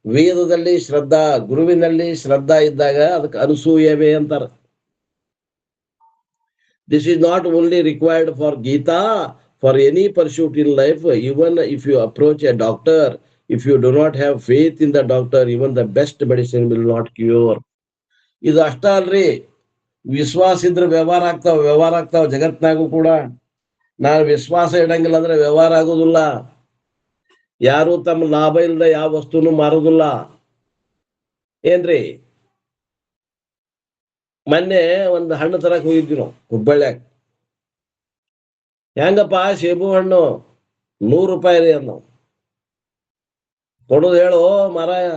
ವೇದದಲ್ಲಿ ಶ್ರದ್ಧಾ, ಗುರುವಿನಲ್ಲಿ ಶ್ರದ್ಧಾ ಇದ್ದಾಗ ಅದಕ್ಕೆ ಅನಸೂಯವೇ ಅಂತಾರ. This is not only required for Gita, for any pursuit in life. Even if you approach a doctor, if you do not have faith in the doctor, even the best medicine will not cure. ಇದು ಅಷ್ಟ ಅಲ್ರಿ, ವಿಶ್ವಾಸ ಇದ್ರೆ ವ್ಯವಹಾರ ಆಗ್ತಾವ ಜಗತ್ನಾಗೂ ಕೂಡ. ನಾನು ವಿಶ್ವಾಸ ಇಡಂಗಿಲ್ಲ ಅಂದ್ರೆ ವ್ಯವಹಾರ ಆಗುದಿಲ್ಲ. ಯಾರು ತಮ್ಮ ಲಾಭ ಇಲ್ಲದ ಯಾವ ವಸ್ತುನು ಮಾರುದಿಲ್ಲ ಏನ್ರಿ. ಮೊನ್ನೆ ಒಂದು ಹಣ್ಣು ತರಕ್ ಹೋಗಿದ್ವಿ ನಾವು ಹುಬ್ಬಳ್ಳ್ಯಾಗ. ಹೆಂಗಪ್ಪ ಸೇಬು ಹಣ್ಣು? 100 ರೂಪಾಯಿ ರೀ ಅಂದ. ಕೊಡೋದು ಹೇಳು ಮಾರಾಯ.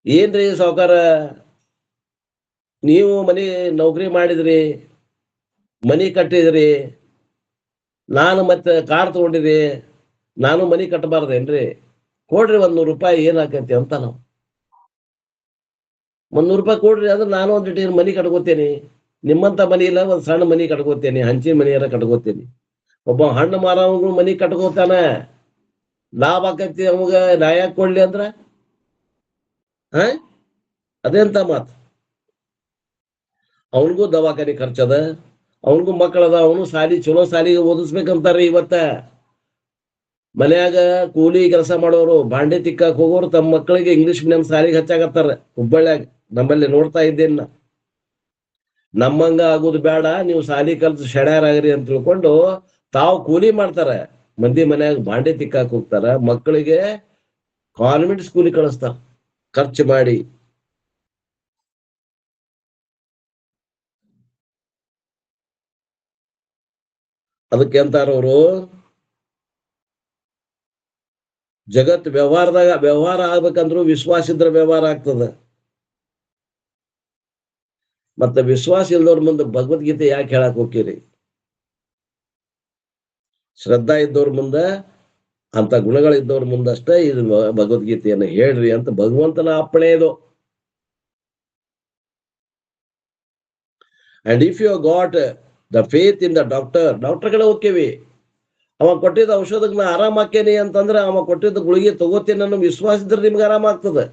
ಏನ್ರಿ ಸಾವುಕಾರ, ನೀವು ಮನಿ ನೌಕರಿ ಮಾಡಿದ್ರಿ, ಮನಿ ಕಟ್ಟಿದ್ರಿ, ನಾನು ಮತ್ತೆ ಕಾರ್ ತಗೊಂಡಿರಿ, ನಾನು ಮನಿ ಕಟ್ಟಬಾರ್ದೇನ್ರಿ? ಕೊಡ್ರಿ 100 ರೂಪಾಯಿ, ಏನಾಕೈತಿ ಅಂತ. ನಾವು 100 ರೂಪಾಯಿ ಕೊಡ್ರಿ, ಅಂದ್ರೆ ನಾನು ಒಂದಿಟ್ಟು ಮನಿ ಕಟ್ಕೋತೇನಿ. ನಿಮ್ಮಂತ ಮನಿ ಇಲ್ಲ, ಒಂದ್ ಸಣ್ಣ ಮನಿ ಕಟ್ಕೋತೇನಿ, ಹಂಚಿನ ಮನಿಯಾರ ಕಟ್ಕೋತೇನಿ. ಒಬ್ಬ ಹಣ್ಣು ಮಾರವನು ಮನಿ ಕಟ್ಕೋತಾನ, ಲಾಭ ಆಕೈತಿ ಅವಾಗ ನಾ ಯಾಕೆ ಕೊಡ್ಲಿ ಅಂದ್ರ ಅದೆಂತ ಮಾತು. ಅವನಿಗೂ ದವಾಖಾನೆ ಖರ್ಚದ, ಅವನಿಗೂ ಮಕ್ಕಳದ, ಅವನು ಚಲೋ ಸಾಲಿಗೆ ಓದಿಸ್ಬೇಕಂತಾರ್ರಿ. ಇವತ್ತ ಮನ್ಯಾಗ ಕೂಲಿ ಕೆಲಸ ಮಾಡೋರು, ಬಾಂಡೆ ತಿಕ್ಕಾಕ್ ಹೋಗೋರು ತಮ್ಮ ಮಕ್ಕಳಿಗೆ ಇಂಗ್ಲಿಷ್ ಮೀಡಿಯಂ ಸಾಲಿಗೆ ಹಚ್ಚಾಕತ್ತಾರ ಹುಬ್ಬಳ್ಳ್ಯಾಗ. ನಮ್ಮಲ್ಲಿ ನೋಡ್ತಾ ಇದ್ದೇನ. ನಮ್ಮಂಗ ಆಗುದು ಬೇಡ, ನೀವು ಸಾಲಿ ಕಲ್ತು ಶಡ್ಯಾರಾಗ್ರಿ ಅಂತ ತಿಳ್ಕೊಂಡು ತಾವು ಕೂಲಿ ಮಾಡ್ತಾರ. ಮಂದಿ ಮನ್ಯಾಗ ಬಾಂಡೆ ತಿಕ್ಕಾಕ್ ಹೋಗ್ತಾರ, ಮಕ್ಕಳಿಗೆ ಕಾನ್ವೆಂಟ್ ಸ್ಕೂಲಿಗೆ ಕಳಿಸ್ತಾರ ಖರ್ಚು ಮಾಡಿ. ಅದಕ್ಕೆ ಅಂತಾರವರು, ಜಗತ್ ವ್ಯವಹಾರ ಆಗ್ಬೇಕಂದ್ರು ವಿಶ್ವಾಸ ಇದ್ರ ವ್ಯವಹಾರ ಆಗ್ತದ. ಮತ್ತೆ ವಿಶ್ವಾಸ ಇಲ್ದವ್ರ ಮುಂದೆ ಭಗವದ್ಗೀತೆ ಯಾಕೆ ಹೇಳಕ್ ಹೋಗ್ತೀರಿ? ಶ್ರದ್ಧಾ ಇದ್ದವ್ರ ಮುಂದ, ಅಂತ ಗುಣಗಳಿದ್ದವ್ರ ಮುಂದಷ್ಟೇ ಇದು ಭಗವದ್ಗೀತೆಯನ್ನು ಹೇಳ್ರಿ ಅಂತ ಭಗವಂತನ ಅಪ್ಪಣೆ ಇದು. And if you got the faith in the doctor ಕಡೆ ಹೋಗ್ತೇವಿ, ಅವ ಕೊಟ್ಟಿದ್ದ ಔಷಧಕ್ಕೆ ನಾ ಆರಾಮ್ ಹಾಕೇನಿ ಅಂತಂದ್ರೆ ಅವ ಕೊಟ್ಟಿದ್ದ ಗುಳಿಗೆ ತಗೋತೀನಿ ಅನ್ನೋ ವಿಶ್ವಾಸ ಇದ್ರೆ ನಿಮ್ಗೆ ಆರಾಮ ಆಗ್ತದೆ.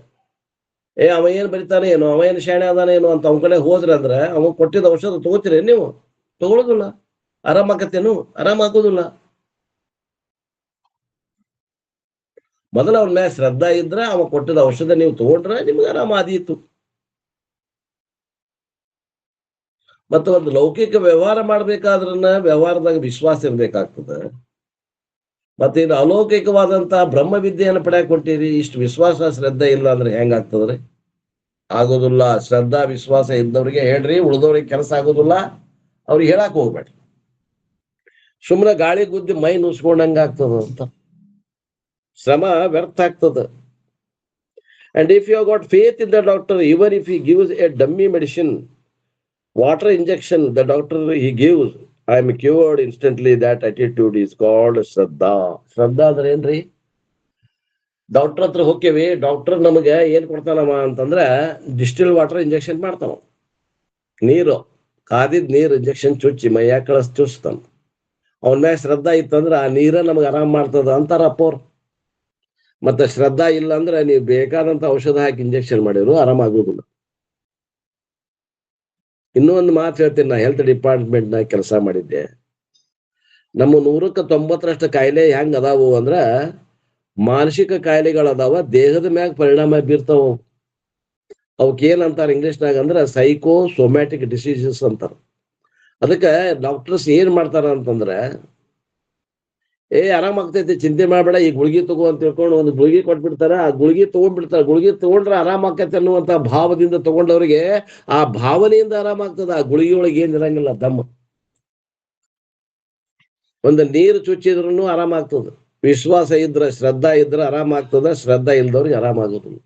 ಅವ ಏನ್ ಬರಿತಾನೆ ಏನೋ, ಅವ ಏನ್ ಶಾಣೆ ಅದಾನೆ ಏನೋ ಅಂತ ಅವನ ಕಡೆ ಹೋದ್ರೆ ಅಂದ್ರೆ ಅವ ಕೊಟ್ಟಿದ್ದ ಔಷಧ ತಗೋತೀರಿ ನೀವು? ತಗೊಳುದಿಲ್ಲ. ಆರಾಮ್ ಆಕತ್ತೇನು? ಆರಾಮ್ ಆಗೋದಿಲ್ಲ. ಮೊದಲ ಅವನ ಮೇಲೆ ಶ್ರದ್ಧಾ ಇದ್ರೆ ಅವ ಕೊಟ್ಟಿದ್ದ ಔಷಧ ನೀವು ತಗೊಂಡ್ರೆ ನಿಮ್ಗೆ ಆರಾಮ ಆದೀತು. ಮತ್ತು ಒಂದು ಲೌಕಿಕ ವ್ಯವಹಾರ ಮಾಡ್ಬೇಕಾದ್ರನ್ನ ವ್ಯವಹಾರದಾಗ ವಿಶ್ವಾಸ ಇರ್ಬೇಕಾಗ್ತದೆ. ಮತ್ತೆ ಇದು ಅಲೌಕಿಕವಾದಂತಹ ಬ್ರಹ್ಮವಿದ್ಯೆಯನ್ನು ಪಡ್ಯಾಕ್ ಕೊಟ್ಟಿರಿ, ಇಷ್ಟು ವಿಶ್ವಾಸ ಶ್ರದ್ಧೆ ಇಲ್ಲ ಅಂದ್ರೆ ಹೆಂಗಾಗ್ತದ್ರಿ? ಆಗೋದಿಲ್ಲ. ಶ್ರದ್ಧಾ ವಿಶ್ವಾಸ ಇದ್ದವ್ರಿಗೆ ಹೇಳ್ರಿ, ಉಳಿದವ್ರಿಗೆ ಕೆಲಸ ಆಗೋದಿಲ್ಲ. ಅವ್ರಿಗೆ ಹೇಳಕ್ ಹೋಗ್ಬೇಡ್ರಿ. ಸುಮ್ಮನೆ ಗಾಳಿ ಗುದ್ದಿ ಮೈ ನುಸ್ಕೊಂಡಂಗ ಆಗ್ತದ ಅಂತ, ಶ್ರಮ ವ್ಯರ್ಥ ಆಗ್ತದ. And if you got faith in the doctor, even if he gives a dummy medicine, water injection, the doctor he gives, I am cured instantly. That attitude is called shraddha. ಶ್ರದ್ಧಾ ಅಂದ್ರೆ ಏನ್ರಿ? ಡಾಕ್ಟರ್ ಹತ್ರ ಹೋಗ್ತೇವಿ, ಡಾಕ್ಟರ್ ನಮಗೆ ಏನ್ ಕೊಡ್ತಾನವ ಅಂತಂದ್ರ ಡಿಸ್ಟಿಲ್ ವಾಟರ್ ಇಂಜೆಕ್ಷನ್ ಮಾಡ್ತಾನ. ನೀರು, ಕಾದಿದ್ ನೀರು ಇಂಜೆಕ್ಷನ್ ಚುಚ್ಚಿ ಮೈಯಾಗ ಚುಚ್ತಾನ. ಅವನ ಮ್ಯಾಗ ಶ್ರದ್ಧಾ ಇತ್ತಂದ್ರ ಆ ನೀರ ನಮಗ್ ಆರಾಮ್ ಮಾಡ್ತದ ಅಂತಾರಪ್ಪ ಅವ್ರು. ಮತ್ತೆ ಶ್ರದ್ಧಾ ಇಲ್ಲ ಅಂದ್ರೆ ನೀವು ಬೇಕಾದಂತ ಔಷಧ ಹಾಕಿ ಇಂಜೆಕ್ಷನ್ ಮಾಡಿದ್ರು ಆರಾಮಾಗುದಿಲ್ಲ. ಇನ್ನೂ ಒಂದು ಮಾತು ಹೇಳ್ತೀನಿ, ನಾ ಹೆಲ್ತ್ ಡಿಪಾರ್ಟ್ಮೆಂಟ್ ನಾಗ ಕೆಲಸ ಮಾಡಿದ್ದೆ. ನಮ್ಮ 190% ಕಾಯಿಲೆ ಹೆಂಗ್ ಅದಾವು ಅಂದ್ರ ಮಾನಸಿಕ ಕಾಯಿಲೆಗಳದಾವ, ದೇಹದ ಮ್ಯಾಗ ಪರಿಣಾಮ ಬೀರ್ತಾವ. ಅವಕ್ ಏನಂತಾರ ಇಂಗ್ಲಿಷ್ನಾಗ ಅಂದ್ರ ಸೈಕೋಸೊಮ್ಯಾಟಿಕ್ ಡಿಸೀಸಸ್ ಅಂತಾರ. ಅದಕ್ಕೆ ಡಾಕ್ಟರ್ಸ್ ಏನ್ ಮಾಡ್ತಾರ ಅಂತಂದ್ರ, ಆರಾಮಾಗ್ತೈತಿ ಚಿಂತೆ ಮಾಡ್ಬೇಡ, ಈ ಗುಳಿಗೆ ತಗೋ ಅಂತ ತಿಳ್ಕೊಂಡು ಒಂದು ಗುಳಿಗೆ ಕೊಟ್ಬಿಡ್ತಾರ. ಆ ಗುಳಿಗೆ ತಗೊಂಡ್ಬಿಡ್ತಾರ. ಗುಳಿಗೆ ತಗೊಂಡ್ರೆ ಆರಾಮಾಕೈತೆ ಅನ್ನುವಂತ ಭಾವದಿಂದ ತಗೊಂಡವ್ರಿಗೆ ಆ ಭಾವನೆಯಿಂದ ಆರಾಮಾಗ್ತದ. ಆ ಗುಳಿಗೆ ಒಳಗೆ ಏನ್ ಇರಂಗಿಲ್ಲ, ದಮ್ಮ. ಒಂದು ನೀರು ಚುಚ್ಚಿದ್ರು ಆರಾಮಾಗ್ತದ. ವಿಶ್ವಾಸ ಇದ್ರ, ಶ್ರದ್ಧಾ ಇದ್ರ ಆರಾಮಾಗ್ತದ. ಶ್ರದ್ಧಾ ಇಲ್ದವ್ರಿಗೆ ಆರಾಮಾಗೋದಿಲ್ಲ.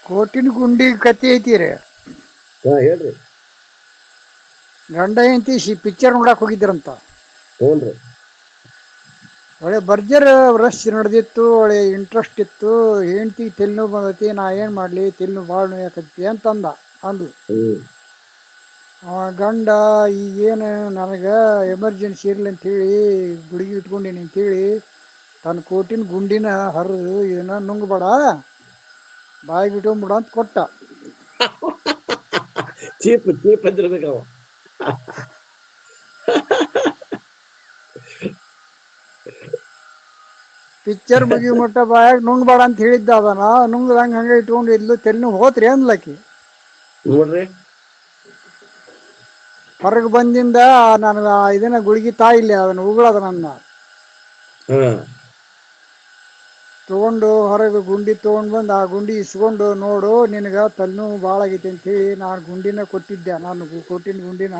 ಕೋಟಿನ ಗುಂಡಿ ಕತಿ ಐತಿರಿ. ಹೇಳ್ರಿ. ಗಂಡ ಹೆಂಡತಿ ಪಿಕ್ಚರ್ ನೋಡಕ್ ಹೋಗಿದ್ರಂತ. ಹ್ಞೂನ್ರಿ. ಒಳ್ಳೆ ಬರ್ಜರ್ ರಶ್ ನಡೆದಿತ್ತು, ಒಳ್ಳೆ ಇಂಟ್ರೆಸ್ಟ್ ಇತ್ತು. ಹೆಂಡತಿ ತೆಲ್ನೋವು ಬಂದೈತಿ, ನಾ ಏನ್ ಮಾಡ್ಲಿ, ತೆಲ್ನೋವು ಭಾಳ ನೋಯಾಕತಿ ಅಂತಂದ ಅಂದ್ಲು. ಗಂಡ ಈಗೇನು ನನಗೆ ಎಮರ್ಜೆನ್ಸಿ ಇರ್ಲಿ ಅಂತೇಳಿ ಗುಳಿಗೆ ಇಟ್ಕೊಂಡೀನಿ ಅಂತೇಳಿ ತನ್ನ ಕೋಟಿನ ಗುಂಡಿನ ಹರಿದು ಏನೋ ನುಂಗ್ಬೇಡ, ಬಾಯಿಗೆ ಇಟ್ಕೊಂಡ್ಬಿಡ ಅಂತ ಕೊಟ್ಟ. Cheap cheap ಅಂತಿರ್ಬೇಕವ. ಪಿಕ್ಚರ್ ಮುಗಿ ಮಟ್ಟ ಬಾಯಾಗ ನುಂಗ್ಬೇಡ ಅಂತ ಹೇಳಿದ್ದ. ಅದನ ನುಂಗ್ದಂಗ ಹಂಗೆ ಇಟ್ಕೊಂಡು ಇದ್ಲು. ತೆಲ್ನು ಹೋತ್ರಿ ಅಂದ್ಲಕ್ಕಿ. ನೋಡ್ರಿ, ಹೊರಗೆ ಬಂದಿಂದ ನನಗೆ ಇದನ್ನ ಗುಳಿಗೆ ತಾಯಿಲ್ಲ, ಅದನ್ನ ಉಗುಳದ ನನ್ನ ತಗೊಂಡು ಹೊರಗೆ ಗುಂಡಿ ತಗೊಂಡು ಬಂದು ಆ ಗುಂಡಿ ಇಸ್ಕೊಂಡು, ನೋಡು ನಿನಗೆ ತಲೆನೋವು ಭಾಳ ಆಗೈತಿ ಅಂತೇಳಿ ನಾನು ಗುಂಡಿನ ಕೊಟ್ಟಿದ್ದೆ, ನಾನು ಕೊಟ್ಟಿನ ಗುಂಡಿನ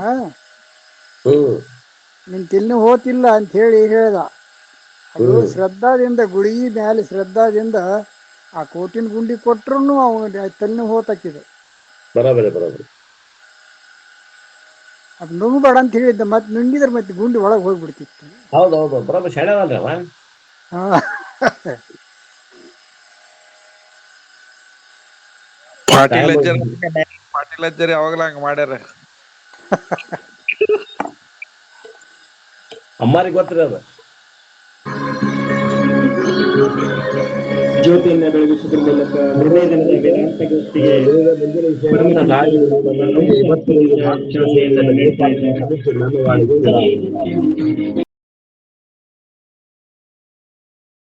ನಿನ್ನ ತಲೆನೋವು ಹೋತಿಲ್ಲ ಅಂತ ಹೇಳಿ ಹೇಳ್ದ. ಅದು ಶ್ರದ್ಧಾದಿಂದ, ಗುಳಿಗೆ ಮ್ಯಾಲೆ ಶ್ರದ್ಧಾದಿಂದ ಆ ಕೋಟಿನ ಗುಂಡಿ ಕೊಟ್ರು ಅವನು ತಲೆನೋವು ಹೋತಾಕಿದೆ. ಬರಾಬರಿ ಬರಾಬರಿ. ಅದು ನುಂಗ್ಬೇಡ ಅಂತ ಹೇಳಿದ್ದ, ಮತ್ತೆ ನುಂಗಿದ್ರೆ ಮತ್ತೆ ಗುಂಡಿ ಒಳಗೆ ಹೋಗ್ಬಿಡ್ತಿತ್ತು. ಹೌದೌದು, ಬರಾಬರಿ ಶಾಣೆ ಅವ. ಪಾಟೀಲ್ ಯಾವಾಗಲ ಹಂಗ ಮಾಡ್ಯಾರ. ಅಮ್ಮಾರಿಗೆ ಗೊತ್ತಿರ ಅದ. ಜ್ಯೋತಿಯನ್ನ ಬೆಳಗಿಸುವುದರ ಮೂಲಕ ಮೂರನೇ ದಿನದ ವೇದಾಂತ ಗೋಷ್ಠಿಗೆ